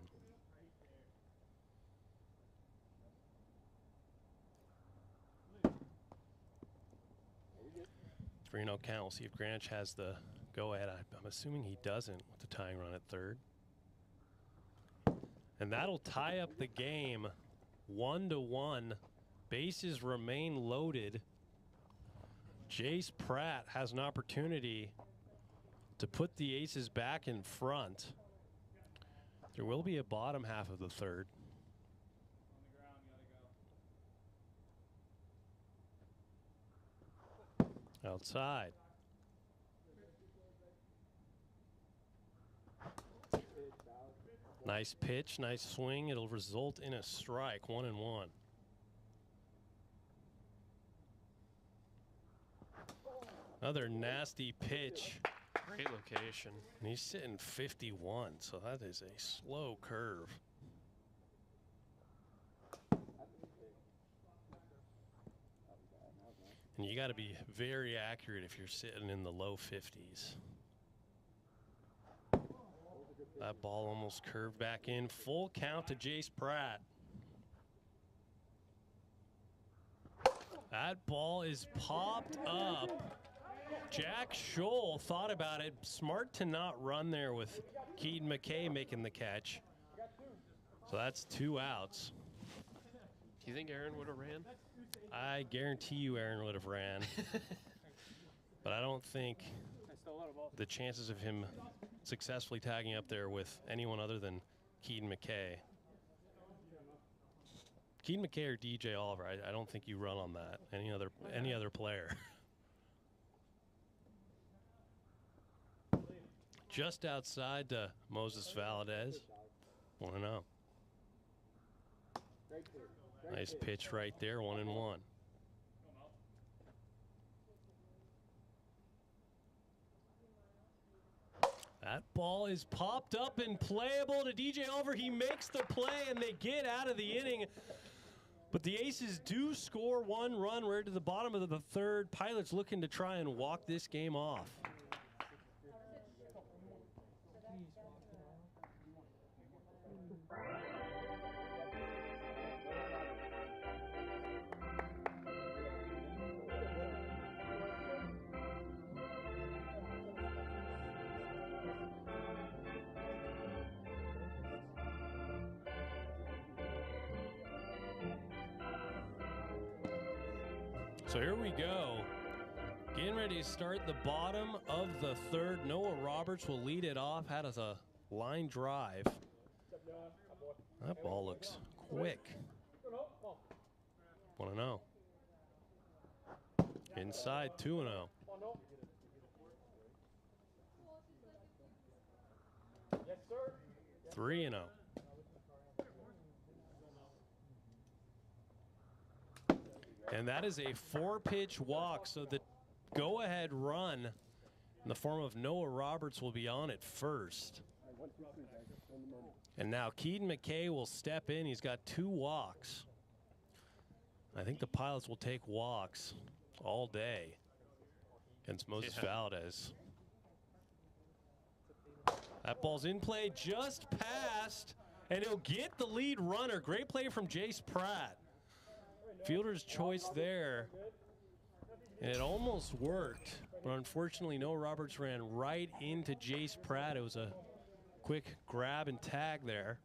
3-0 count. We'll see if Granich has the go-ahead. I'm assuming he doesn't with the tying run at third. And that'll tie up the game 1-1. Bases remain loaded. Jace Pratt has an opportunity to put the Aces back in front. There will be a bottom half of the third. Outside. Nice pitch, nice swing. It'll result in a strike, 1-1. Another nasty pitch. Great location. And he's sitting 51, so that is a slow curve. And you got to be very accurate if you're sitting in the low 50s. That ball almost curved back in. Full count to Jace Pratt. That ball is popped up. Jack Scholl thought about it. Smart to not run there with Keaton McKay making the catch. So that's 2 outs. Do you think Aaron would have ran? I guarantee you Aaron would have ran. But I don't think the chances of him successfully tagging up there with anyone other than Keaton McKay. Keaton McKay or DJ Oliver, I don't think you run on that. Any other player. Just outside to Moses Valadez. 1-0. Nice pitch right there, 1-1. That ball is popped up and playable to DJ Oliver. He makes the play and they get out of the inning. But the Aces do score 1 run right to the bottom of the third. Pilots looking to try and walk this game off. So here we go. Getting ready to start the bottom of the third. Noah Roberts will lead it off. Had us a line drive. That ball looks quick. 1-0. Inside, 2-0. 3-0. And that is a 4-pitch walk, so the go-ahead run in the form of Noah Roberts will be on at first. And now Keaton McKay will step in. He's got 2 walks. I think the Pilots will take walks all day against Moses Valadez. That ball's in play, just past, and he'll get the lead runner. Great play from Jace Pratt. Fielder's choice there, and it almost worked, but unfortunately Noah Roberts ran right into Jace Pratt. It was a quick grab and tag there.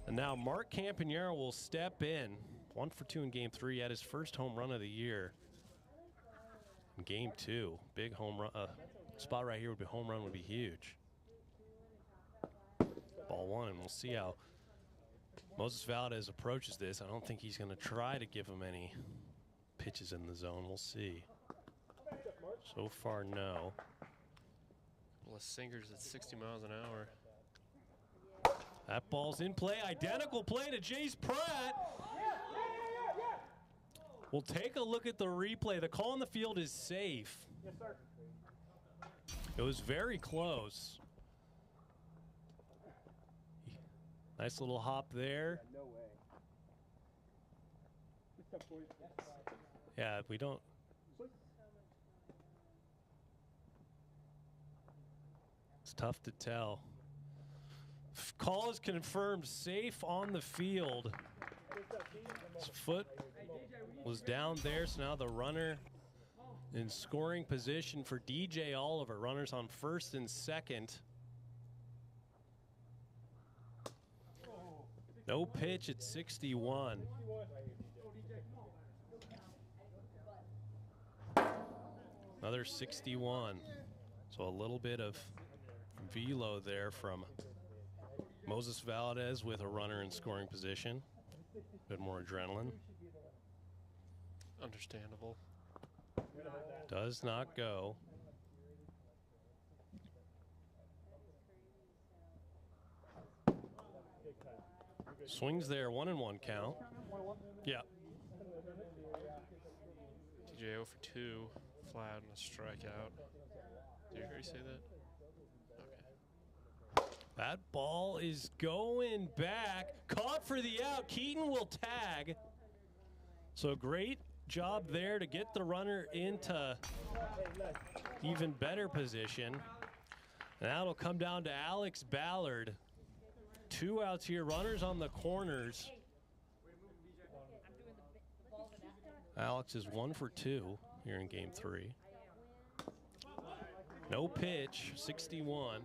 And now Mark Campagnaro will step in. 1 for 2 in game 3. Had his first home run of the year in game 2. Big home run. Spot right here would be home run would be huge. Ball one, and we'll see how Moses Valdez approaches this. I don't think he's going to try to give him any pitches in the zone. We'll see. So far, no. Couple of singers at 60 miles an hour. That ball's in play. Identical play to Jace Pratt. We'll take a look at the replay. The call on the field is safe. Yes, sir. It was very close. Nice little hop there. No way. Yeah, we don't. It's tough to tell. Call is confirmed, safe on the field. His foot was down there, so now the runner in scoring position for DJ Oliver. Runners on first and second. No pitch at 61. Another 61. So a little bit of velo there from Moses Valdez with a runner in scoring position. A bit more adrenaline. Understandable. Does not go. Swings there, 1-1 count. Yeah. DJ 0 for 2, flat and a strikeout. Did you already say that? Okay. That ball is going back. Caught for the out. Keaton will tag. So great job there to get the runner into even better position. And that'll come down to Alex Ballard. 2 outs here, runners on the corners. Alex is 1 for 2 here in game 3. No pitch, 61.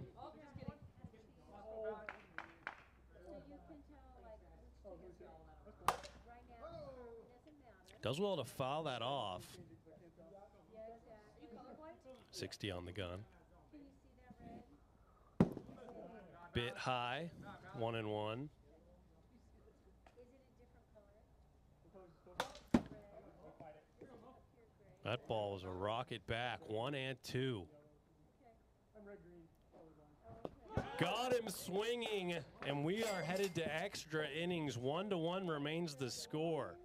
Does well to foul that off. 60 on the gun. Bit high, 1-1. That ball was a rocket back, 1-2. Got him swinging, and we are headed to extra innings. 1-1 remains the score.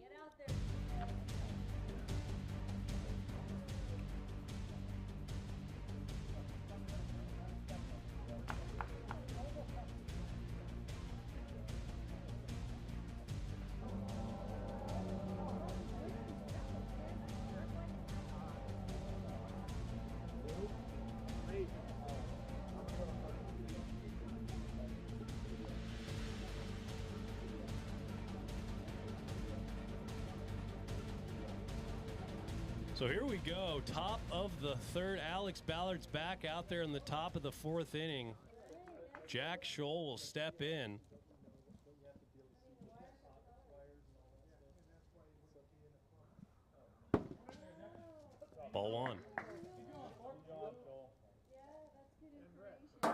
So here we go, top of the third. Alex Ballard's back out there in the top of the 4th inning. Jack Scholl will step in. Ball 1.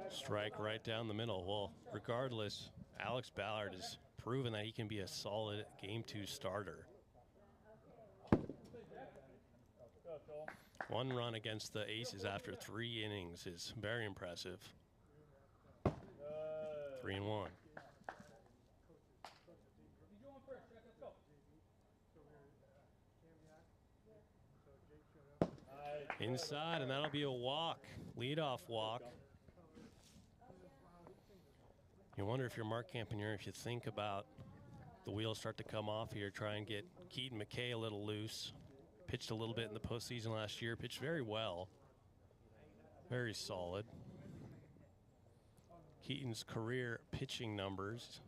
Strike right down the middle. Well, regardless, Alex Ballard has proven that he can be a solid Game 2 starter. 1 run against the Aces after 3 innings is very impressive. 3-1. Inside, and that'll be a walk, leadoff walk. You wonder if you're Mark Campagneur, if you think about the wheels start to come off here, try and get Keaton McKay a little loose. Pitched a little bit in the postseason last year. Pitched very well. Very solid. Keaton's career pitching numbers.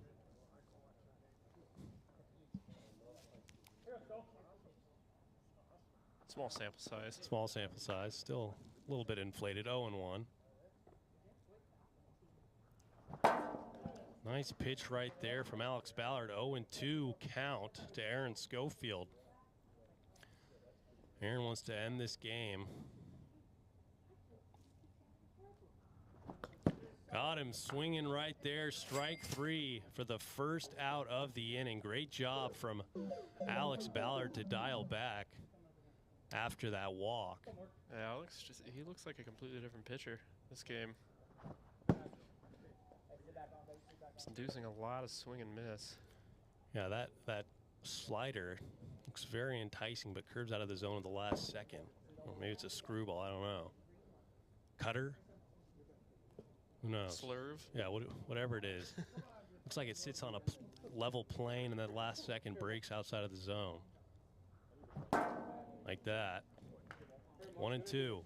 Small sample size. Small sample size. Still a little bit inflated. 0-1. Nice pitch right there from Alex Ballard. 0-2 count to Aaron Schofield. Aaron wants to end this game. Got him swinging right there. Strike 3 for the first out of the inning. Great job from Alex Ballard to dial back after that walk. Yeah, Alex, he looks like a completely different pitcher this game. It's inducing a lot of swing and miss. Yeah, that slider looks very enticing, but curves out of the zone at the last second. Or maybe it's a screwball, I don't know. Cutter? Who knows? Slurve? Yeah, whatever it is. Looks like it sits on a level plane and that last second breaks outside of the zone. Like that. 1-2.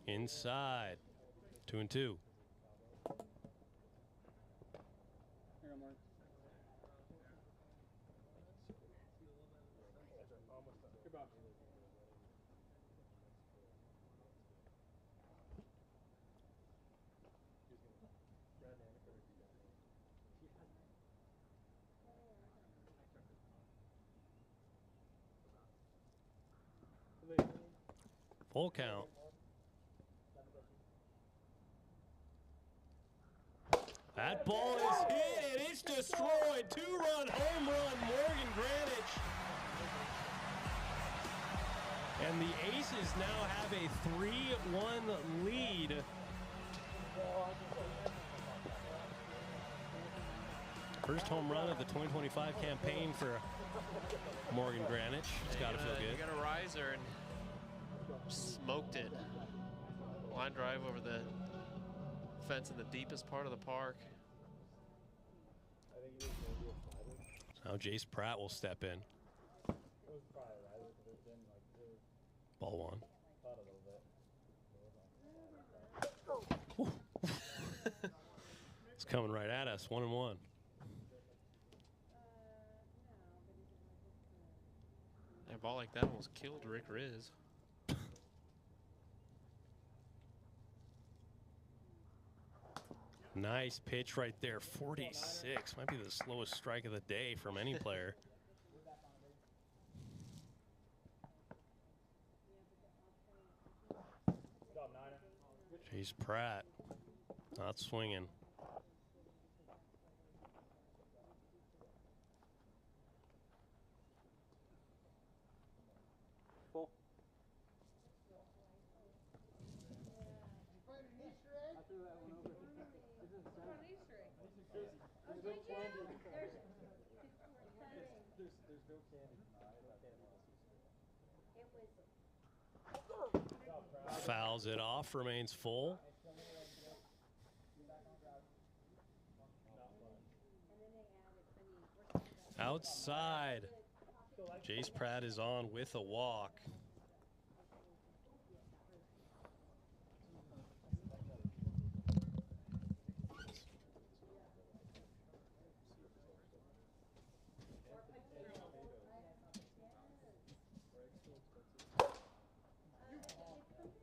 Inside. 2-2. Full count. That ball is hit and it's destroyed. 2-run home run, Morgan Greenwich. And the Aces now have a 3-1 lead. First home run of the 2025 campaign for Morgan Greenwich. It's got to feel good. You got a riser and smoked it. Line drive over the fence in the deepest part of the park. Now Jace Pratt will step in. Ball 1. It's coming right at us. 1-1. A ball like that almost killed Rick Riz. Nice pitch right there. 46. Might be the slowest strike of the day from any player. Chase Pratt not swinging. Full. Fouls it off, remains full. Outside. Jace Pratt is on with a walk.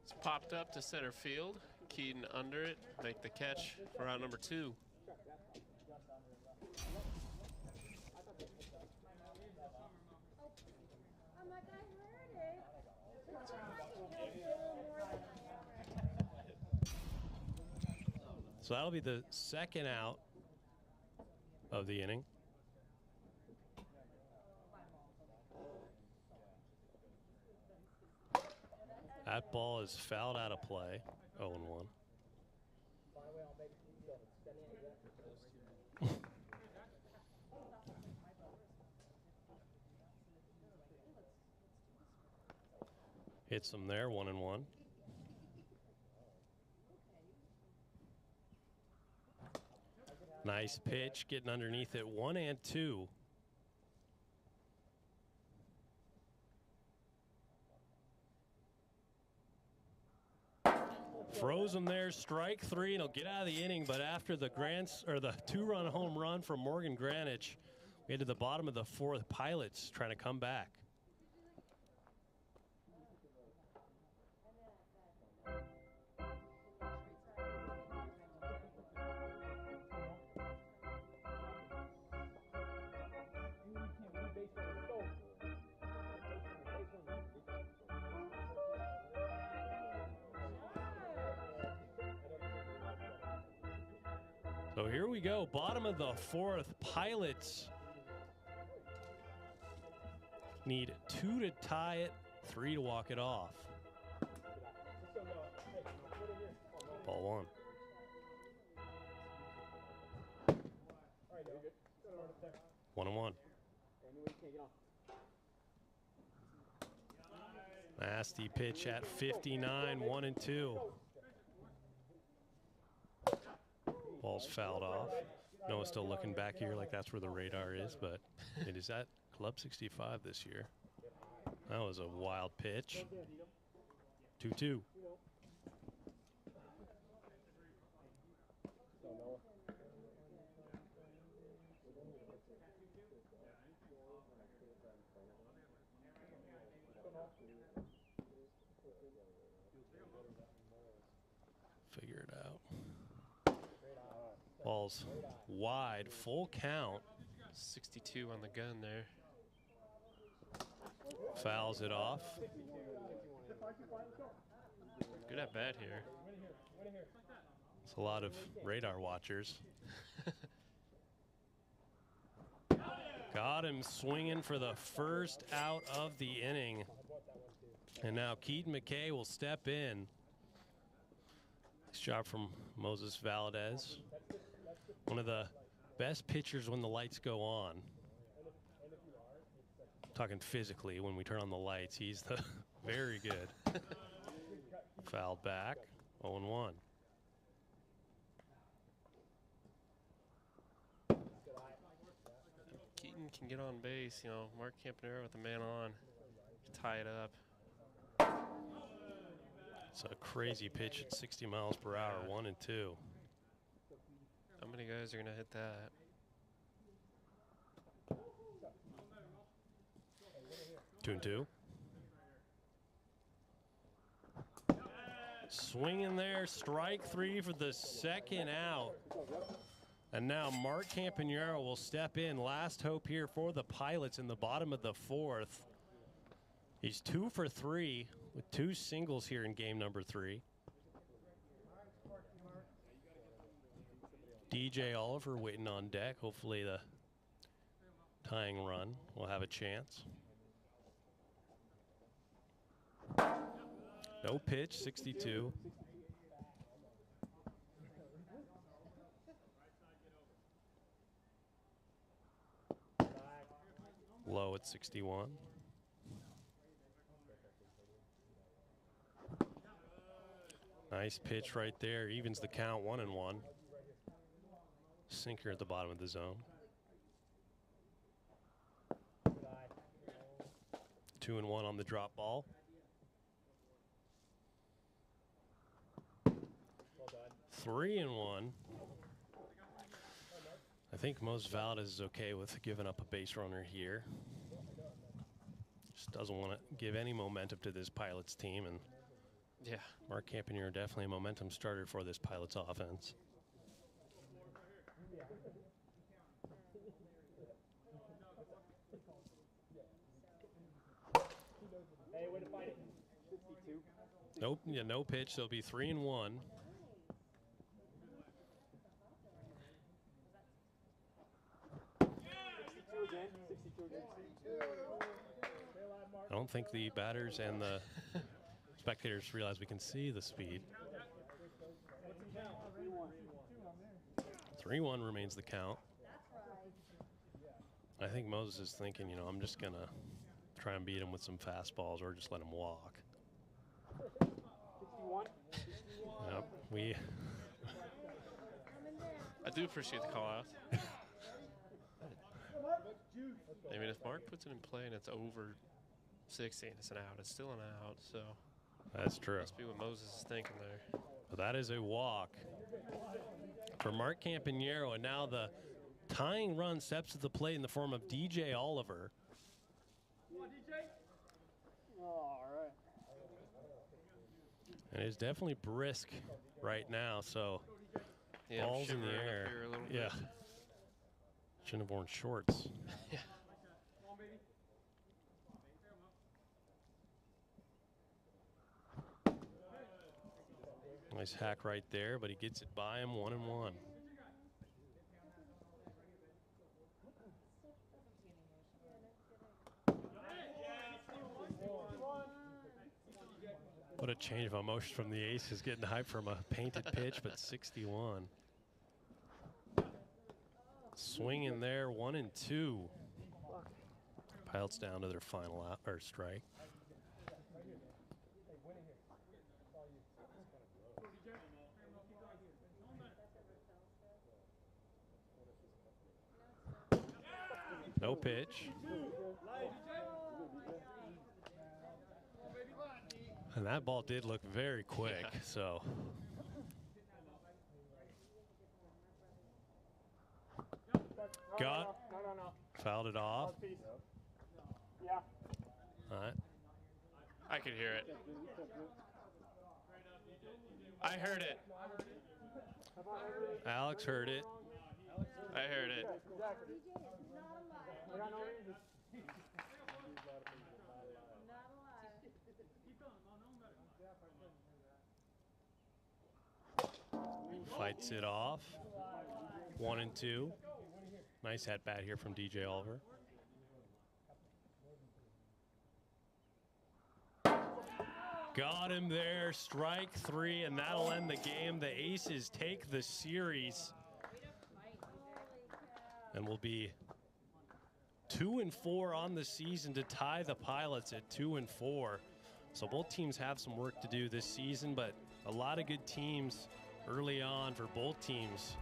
It's popped up to center field. Keaton under it, make the catch for out number 2. So that'll be the second out of the inning. That ball is fouled out of play. 0-1. Hits him there, 1-1. Nice pitch, getting underneath it, 1-2. Froze him there, strike 3, and he'll get out of the inning. But after the 2-run home run from Morgan Greenwich, we had to the bottom of the 4th. Pilots trying to come back. So here we go, bottom of the fourth. Pilots need 2 to tie it, 3 to walk it off. Ball 1. 1-1. Nasty pitch at 59, 1-2. Ball's fouled off. Noah's still looking back here like that's where the radar is, but it is at Club 65 this year. That was a wild pitch. 2-2. Figure it out. Ball's wide, full count. 62 on the gun there. Fouls it off. Good at bat here. It's a lot of radar watchers. Got him swinging for the first out of the inning. And now Keaton McKay will step in. Nice job from Moses Valadez. One of the best pitchers when the lights go on. Talking physically, when we turn on the lights, he's the very good. Fouled back, 0-1. Keaton can get on base, you know. Mark Campanera with the man on, tie it up. It's a crazy pitch at 60 miles per hour, 1-2. How many guys are going to hit that? Two and two. Swinging there, strike 3 for the second out. And now Mark Campanera will step in. Last hope here for the Pilots in the bottom of the fourth. He's 2 for 3 with 2 singles here in game number 3. DJ Oliver waiting on deck. Hopefully the tying run will have a chance. No pitch, 62. Low at 61. Nice pitch right there. Evens the count, 1-1. Sinker at the bottom of the zone. 2-1 on the drop ball. 3-1. I think Moses Valadez is okay with giving up a base runner here. Just doesn't want to give any momentum to this Pilots team, and yeah, Mark Campanera definitely a momentum starter for this Pilots offense. Hey, way to fight it. 62. Nope, yeah, no pitch. There'll be 3-1. I don't think the batters and the spectators realize we can see the speed. 3-1 remains the count. I think Moses is thinking, you know, I'm just going to try and beat him with some fastballs or just let him walk. 61. Yep, I do appreciate the call out. I mean, if Mark puts it in play and it's over 60 and it's an out, it's still an out, so. That's true. Must be what Moses is thinking there. Well, that is a walk for Mark Campanera, and now the tying run steps to the plate in the form of DJ Oliver. Come on, DJ. All right. And it's definitely brisk right now, so yeah, balls in the air. Yeah. Shouldn't have worn shorts. Yeah. Nice hack right there, but he gets it by him, 1-1. What a change of emotion from the Aces, getting hyped from a painted pitch, but 61. Swing in there, 1-2. Pilots down to their final out or strike. No pitch. And that ball did look very quick, so. Got, fouled it off. Yeah. All right. I could hear it. I heard it. Alex heard it. I heard it. Fights it off. 1-2. Nice at bat here from DJ Oliver. Got him there, strike 3, and that'll end the game. The Aces take the series and will be 2-4 on the season to tie the Pilots at 2-4. So both teams have some work to do this season, but a lot of good teams early on for both teams.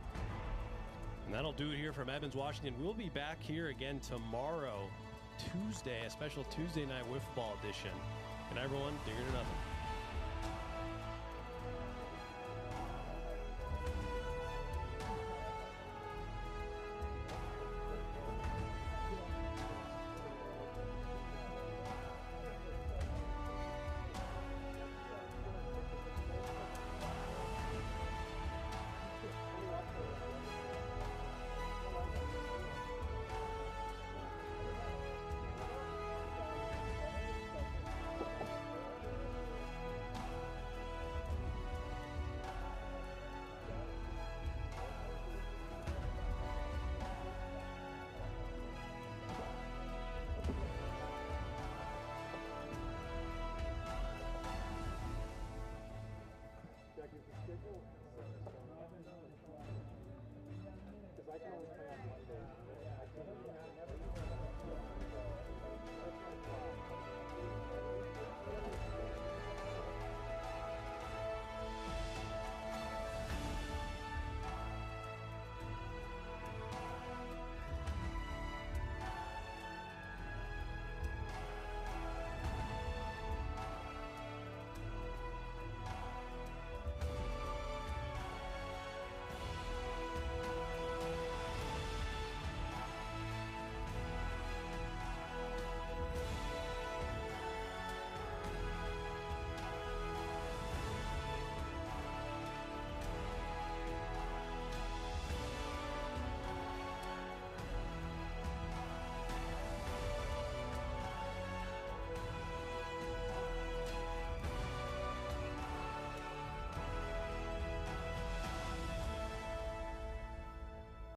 And that'll do it here from Evans, Washington. We'll be back here again tomorrow, Tuesday, a special Tuesday night wiffle ball edition. And everyone, digger to nothing.